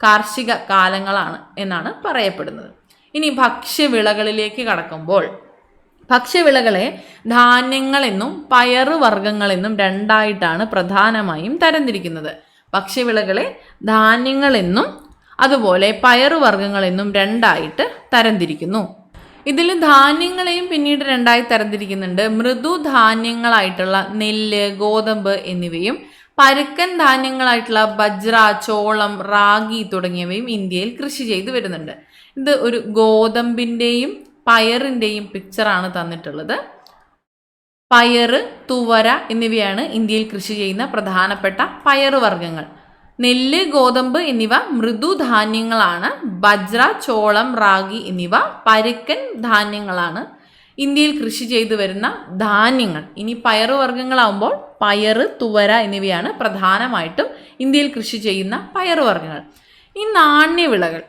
കാർഷിക കാലങ്ങളാണ് എന്നാണ് പറയപ്പെടുന്നത്. ഇനി ഭക്ഷ്യവിളകളിലേക്ക് കടക്കുമ്പോൾ ഭക്ഷ്യവിളകളെ ധാന്യങ്ങളെന്നും പയറുവർഗ്ഗങ്ങളെന്നും രണ്ടായിട്ടാണ് പ്രധാനമായും തരംതിരിക്കുന്നത്. ഭക്ഷ്യവിളകളെ ധാന്യങ്ങളെന്നും അതുപോലെ പയറുവർഗ്ഗങ്ങളെന്നും രണ്ടായിട്ട് തരംതിരിക്കുന്നു. ഇതിൽ ധാന്യങ്ങളെയും പിന്നീട് രണ്ടായി തരംതിരിക്കുന്നുണ്ട്. മൃദുധാന്യങ്ങളായിട്ടുള്ള നെല്ല്, ഗോതമ്പ് എന്നിവയും പരുക്കൻ ധാന്യങ്ങളായിട്ടുള്ള ബജ്ര, ചോളം, റാഗി തുടങ്ങിയവയും ഇന്ത്യയിൽ കൃഷി ചെയ്തു വരുന്നുണ്ട്. ഇത് ഒരു ഗോതമ്പിൻ്റെയും പയറിൻ്റെയും പിക്ചറാണ് തന്നിട്ടുള്ളത്. പയറ്, തുവര എന്നിവയാണ് ഇന്ത്യയിൽ കൃഷി ചെയ്യുന്ന പ്രധാനപ്പെട്ട പയറുവർഗ്ഗങ്ങൾ. നെല്ല്, ഗോതമ്പ് എന്നിവ മൃദുധാന്യങ്ങളാണ്. ബജ്ര, ചോളം, റാഗി എന്നിവ പരുക്കൻ ധാന്യങ്ങളാണ് ഇന്ത്യയിൽ കൃഷി ചെയ്തു വരുന്ന ധാന്യങ്ങൾ. ഇനി പയറുവർഗ്ഗങ്ങളാവുമ്പോൾ പയറ്, തുവര എന്നിവയാണ് പ്രധാനമായിട്ടും ഇന്ത്യയിൽ കൃഷി ചെയ്യുന്ന പയറുവർഗ്ഗങ്ങൾ. ഈ നാണ്യവിളകൾ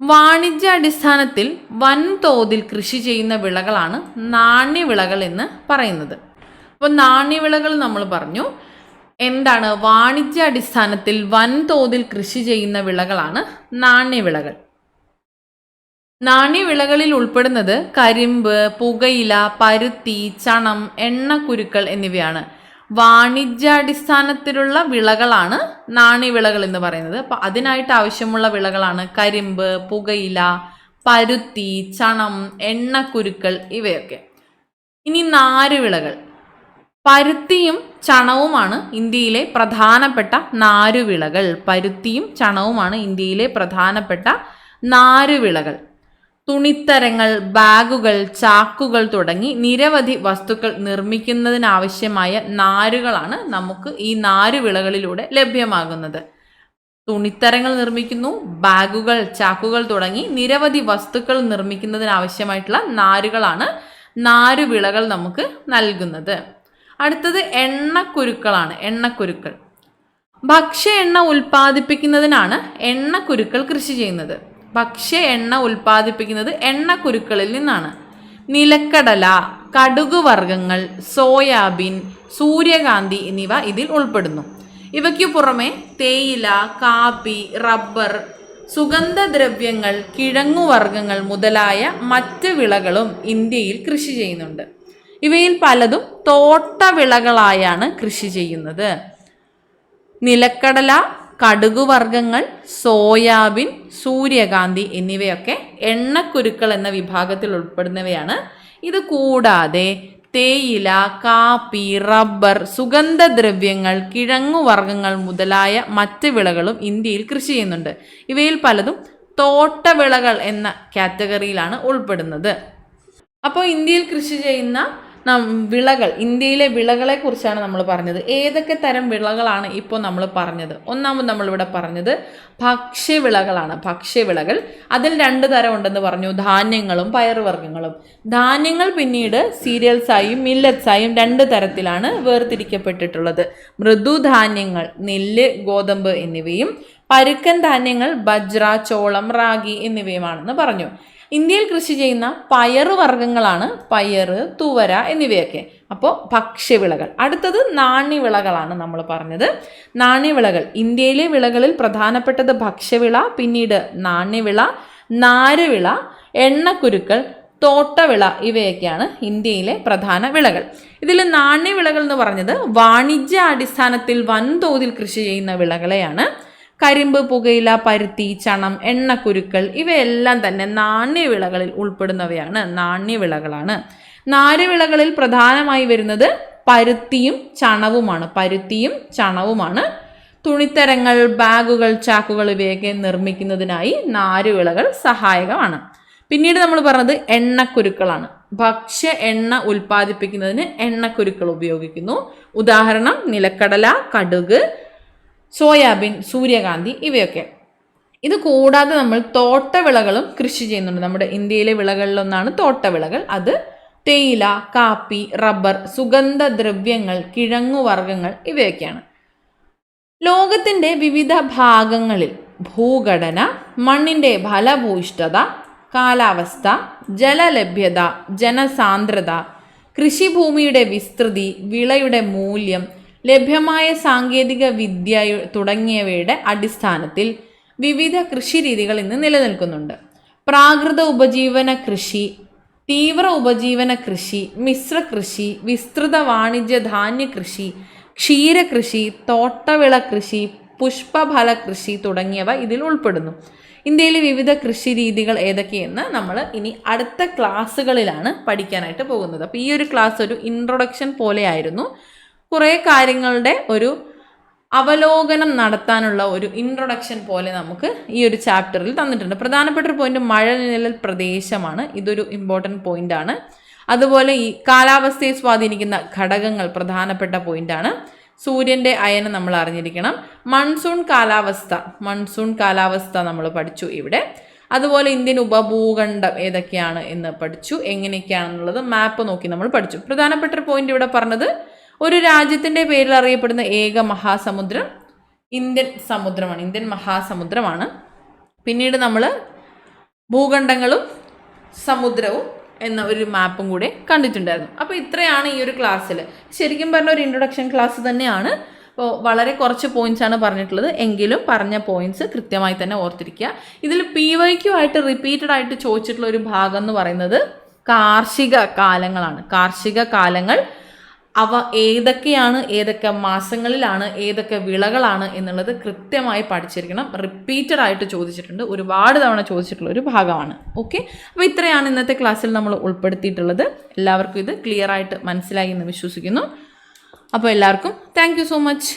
വാണിജ്യാടിസ്ഥാനത്തിൽ വൻതോതിൽ കൃഷി ചെയ്യുന്ന വിളകളാണ് നാണ്യവിളകൾ എന്ന് പറയുന്നത്. അപ്പോൾ നാണ്യവിളകൾ നമ്മൾ പറഞ്ഞു. എന്താണ്? വാണിജ്യാടിസ്ഥാനത്തിൽ വൻതോതിൽ കൃഷി ചെയ്യുന്ന വിളകളാണ് നാണ്യവിളകൾ. നാണ്യവിളകളിൽ ഉൾപ്പെടുന്നത് കരിമ്പ്, പുകയില, പരുത്തി, ചണം, എണ്ണക്കുരുക്കൾ എന്നിവയാണ്. വാണിജ്യാടിസ്ഥാനത്തിലുള്ള വിളകളാണ് നാണ്യവിളകൾ എന്ന് പറയുന്നത്. അപ്പം അതിനായിട്ട് ആവശ്യമുള്ള വിളകളാണ് കരിമ്പ്, പുകയില, പരുത്തി, ചണം, എണ്ണക്കുരുക്കൾ ഇവയൊക്കെ. ഇനി നാരുവിളകൾ. പരുത്തിയും ചണവുമാണ് ഇന്ത്യയിലെ പ്രധാനപ്പെട്ട നാരുവിളകൾ. തുണിത്തരങ്ങൾ, ബാഗുകൾ, ചാക്കുകൾ തുടങ്ങി നിരവധി വസ്തുക്കൾ നിർമ്മിക്കുന്നതിനാവശ്യമായ നാരുകളാണ് നമുക്ക് ഈ നാരുവിളകളിലൂടെ ലഭ്യമാകുന്നത്. തുണിത്തരങ്ങൾ നിർമ്മിക്കുന്നു, ബാഗുകൾ, ചാക്കുകൾ തുടങ്ങി നിരവധി വസ്തുക്കൾ നിർമ്മിക്കുന്നതിനാവശ്യമായിട്ടുള്ള നാരുകളാണ് നാരുവിളകൾ നമുക്ക് നൽകുന്നത്. അടുത്തത് എണ്ണക്കുരുക്കളാണ്. എണ്ണക്കുരുക്കൾ ഭക്ഷ്യ എണ്ണ ഉൽപ്പാദിപ്പിക്കുന്നതിനാണ് എണ്ണക്കുരുക്കൾ കൃഷി ചെയ്യുന്നത്. ഭക്ഷ്യ എണ്ണ ഉൽപ്പാദിപ്പിക്കുന്നത് എണ്ണക്കുരുക്കളിൽ നിന്നാണ്. നിലക്കടല, കടുക് വർഗ്ഗങ്ങൾ, സോയാബീൻ, സൂര്യകാന്തി എന്നിവ ഇതിൽ ഉൾപ്പെടുന്നു. ഇവയ്ക്കു പുറമെ തേയില, കാപ്പി, റബ്ബർ, സുഗന്ധദ്രവ്യങ്ങൾ, കിഴങ്ങുവർഗ്ഗങ്ങൾ മുതലായ മറ്റ് വിളകളും ഇന്ത്യയിൽ കൃഷി ചെയ്യുന്നുണ്ട്. ഇവയിൽ പലതും തോട്ടവിളകളായാണ് കൃഷി ചെയ്യുന്നത്. നിലക്കടല, കടുകുവർഗ്ഗങ്ങൾ, സോയാബീൻ, സൂര്യകാന്തി എന്നിവയൊക്കെ എണ്ണക്കുരുക്കൾ എന്ന വിഭാഗത്തിൽ ഉൾപ്പെടുന്നവയാണ്. ഇത് കൂടാതെ തേയില, കാപ്പി, റബ്ബർ, സുഗന്ധദ്രവ്യങ്ങൾ, കിഴങ്ങുവർഗ്ഗങ്ങൾ മുതലായ മറ്റ് വിളകളും ഇന്ത്യയിൽ കൃഷി ചെയ്യുന്നുണ്ട്. ഇവയിൽ പലതും തോട്ടവിളകൾ എന്ന കാറ്റഗറിയിലാണ് ഉൾപ്പെടുന്നത്. അപ്പോൾ ഇന്ത്യയിൽ കൃഷി ചെയ്യുന്ന വിളകൾ, ഇന്ത്യയിലെ വിളകളെ കുറിച്ചാണ് നമ്മൾ പറഞ്ഞത്. ഏതൊക്കെ തരം വിളകളാണ് ഇപ്പോൾ നമ്മൾ പറഞ്ഞത്? ഒന്നാമത് നമ്മളിവിടെ പറഞ്ഞത് ഭക്ഷ്യവിളകളാണ്. ഭക്ഷ്യവിളകൾ അതിൽ 2 തരം ഉണ്ടെന്ന് പറഞ്ഞു, ധാന്യങ്ങളും പയറുവർഗ്ഗങ്ങളും. ധാന്യങ്ങൾ പിന്നീട് സീരിയൽസായും മില്ലറ്റ്സായും 2 തരത്തിലാണ് വേർതിരിക്കപ്പെട്ടിട്ടുള്ളത്. മൃദുധാന്യങ്ങൾ നെല്ല്, ഗോതമ്പ് എന്നിവയും പരുക്കൻ ധാന്യങ്ങൾ ബജ്ര, ചോളം, റാഗി എന്നിവയുമാണെന്ന് പറഞ്ഞു. ഇന്ത്യയിൽ കൃഷി ചെയ്യുന്ന പയറുവർഗ്ഗങ്ങളാണ് പയറ്, തുവര എന്നിവയൊക്കെ. അപ്പോൾ ഭക്ഷ്യവിളകൾ. അടുത്തത് നാണ്യവിളകളാണ് നമ്മൾ പറഞ്ഞത്. നാണ്യവിളകൾ ഇന്ത്യയിലെ വിളകളിൽ പ്രധാനപ്പെട്ടത് ഭക്ഷ്യവിള, പിന്നീട് നാണ്യവിള, നാരുവിള, എണ്ണക്കുരുക്കൾ, തോട്ടവിള ഇവയൊക്കെയാണ് ഇന്ത്യയിലെ പ്രധാന വിളകൾ. ഇതിൽ നാണ്യവിളകൾ എന്ന് പറഞ്ഞത് വാണിജ്യ അടിസ്ഥാനത്തിൽ വൻതോതിൽ കൃഷി ചെയ്യുന്ന വിളകളെയാണ്. കരിമ്പ്, പുകയില, പരുത്തി, ചണം, എണ്ണക്കുരുക്കൾ ഇവയെല്ലാം തന്നെ നാണ്യവിളകളിൽ ഉൾപ്പെടുന്നവയാണ്. നാണ്യവിളകളാണ്. നാരുവിളകളിൽ പ്രധാനമായി വരുന്നത് പരുത്തിയും ചണവുമാണ്. തുണിത്തരങ്ങൾ, ബാഗുകൾ, ചാക്കുകൾ ഇവയൊക്കെ നിർമ്മിക്കുന്നതിനായി നാരുവിളകൾ സഹായകമാണ്. പിന്നീട് നമ്മൾ പറഞ്ഞത് എണ്ണക്കുരുക്കളാണ്. ഭക്ഷ്യ എണ്ണ ഉൽപ്പാദിപ്പിക്കുന്നതിന് എണ്ണക്കുരുക്കൾ ഉപയോഗിക്കുന്നു. ഉദാഹരണം നിലക്കടല, കടുക്, സോയാബീൻ, സൂര്യകാന്തി ഇവയൊക്കെ. ഇത് കൂടാതെ നമ്മൾ തോട്ടവിളകളും കൃഷി ചെയ്യുന്നുണ്ട്. നമ്മുടെ ഇന്ത്യയിലെ വിളകളിലൊന്നാണ് തോട്ടവിളകൾ. അത് തേയില, കാപ്പി, റബ്ബർ, സുഗന്ധദ്രവ്യങ്ങൾ, കിഴങ്ങുവർഗ്ഗങ്ങൾ ഇവയൊക്കെയാണ്. ലോകത്തിൻ്റെ വിവിധ ഭാഗങ്ങളിൽ ഭൂഘടന, മണ്ണിൻ്റെ ഫലഭൂയിഷ്ഠത, കാലാവസ്ഥ, ജലലഭ്യത, ജനസാന്ദ്രത, കൃഷിഭൂമിയുടെ വിസ്തൃതി, വിളയുടെ മൂല്യം, ലഭ്യമായ സാങ്കേതിക വിദ്യ തുടങ്ങിയവയുടെ അടിസ്ഥാനത്തിൽ വിവിധ കൃഷിരീതികൾ ഇന്ന് നിലനിൽക്കുന്നുണ്ട്. പ്രാകൃത ഉപജീവന കൃഷി, തീവ്ര ഉപജീവന കൃഷി, മിശ്ര കൃഷി, വിസ്തൃത വാണിജ്യ ധാന്യ കൃഷി, ക്ഷീരകൃഷി, തോട്ടവിള കൃഷി, പുഷ്പഫല കൃഷി തുടങ്ങിയവ ഇതിൽ ഉൾപ്പെടുന്നു. ഇന്ത്യയിലെ വിവിധ കൃഷി രീതികൾ ഏതൊക്കെയെന്ന് നമ്മൾ ഇനി അടുത്ത ക്ലാസ്സുകളിലാണ് പഠിക്കാനായിട്ട് പോകുന്നത്. അപ്പോൾ ഈ ഒരു ക്ലാസ് ഒരു ഇൻട്രൊഡക്ഷൻ പോലെ ആയിരുന്നു. കുറേ കാര്യങ്ങളുടെ ഒരു അവലോകനം നടത്താനുള്ള ഒരു ഇൻട്രൊഡക്ഷൻ പോലെ നമുക്ക് ഈ ഒരു ചാപ്റ്ററിൽ തന്നിട്ടുണ്ട്. പ്രധാനപ്പെട്ട ഒരു പോയിന്റ് മഴനിഴൽ പ്രദേശമാണ്. ഇതൊരു ഇമ്പോർട്ടൻറ്റ് പോയിന്റാണ്. അതുപോലെ ഈ കാലാവസ്ഥയെ സ്വാധീനിക്കുന്ന ഘടകങ്ങൾ പ്രധാനപ്പെട്ട പോയിന്റാണ്. സൂര്യൻ്റെ അയനം നമ്മൾ അറിഞ്ഞിരിക്കണം. മൺസൂൺ കാലാവസ്ഥ നമ്മൾ പഠിച്ചു ഇവിടെ. അതുപോലെ ഇന്ത്യൻ ഉപഭൂഖണ്ഡം ഏതൊക്കെയാണ് എന്ന് പഠിച്ചു. എങ്ങനെയൊക്കെയാണെന്നുള്ളത് മാപ്പ് നോക്കി നമ്മൾ പഠിച്ചു. പ്രധാനപ്പെട്ട ഒരു പോയിന്റ് ഇവിടെ പറഞ്ഞത് ഒരു രാജ്യത്തിൻ്റെ പേരിൽ അറിയപ്പെടുന്ന ഏക മഹാസമുദ്രം ഇന്ത്യൻ മഹാസമുദ്രമാണ്. പിന്നീട് നമ്മൾ ഭൂഖണ്ഡങ്ങളും സമുദ്രവും എന്ന ഒരു മാപ്പും കൂടെ കണ്ടിട്ടുണ്ടായിരുന്നു. അപ്പോൾ ഇത്രയാണ് ഈ ഒരു ക്ലാസ്സിൽ. ശരിക്കും പറഞ്ഞ ഒരു ഇൻട്രൊഡക്ഷൻ ക്ലാസ് തന്നെയാണ്. അപ്പോൾ വളരെ കുറച്ച് പോയിന്റ്സാണ് പറഞ്ഞിട്ടുള്ളത്. എങ്കിലും പറഞ്ഞ പോയിന്റ്സ് കൃത്യമായി തന്നെ ഓർത്തിരിക്കുക. ഇതിൽ PYQ ആയിട്ട് റിപ്പീറ്റഡ് ആയിട്ട് ചോദിച്ചിട്ടുള്ള ഒരു ഭാഗം എന്ന് പറയുന്നത് കാർഷിക കാലങ്ങളാണ്. കാർഷിക കാലങ്ങൾ അവ ഏതൊക്കെയാണ്, ഏതൊക്കെ മാസങ്ങളിലാണ്, ഏതൊക്കെ വിളകളാണ് എന്നുള്ളത് കൃത്യമായി പഠിച്ചിരിക്കണം. റിപ്പീറ്റഡ് ആയിട്ട് ചോദിച്ചിട്ടുണ്ട്, ഒരുപാട് തവണ ചോദിച്ചിട്ടുള്ള ഒരു ഭാഗമാണ്. ഓക്കെ, അപ്പോൾ ഇത്രയാണ് ഇന്നത്തെ ക്ലാസ്സിൽ നമ്മൾ ഉൾപ്പെടുത്തിയിട്ടുള്ളത്. എല്ലാവർക്കും ഇത് ക്ലിയർ ആയിട്ട് മനസ്സിലായി എന്ന് വിശ്വസിക്കുന്നു. അപ്പോൾ എല്ലാവർക്കും താങ്ക് യു സോ മച്ച്.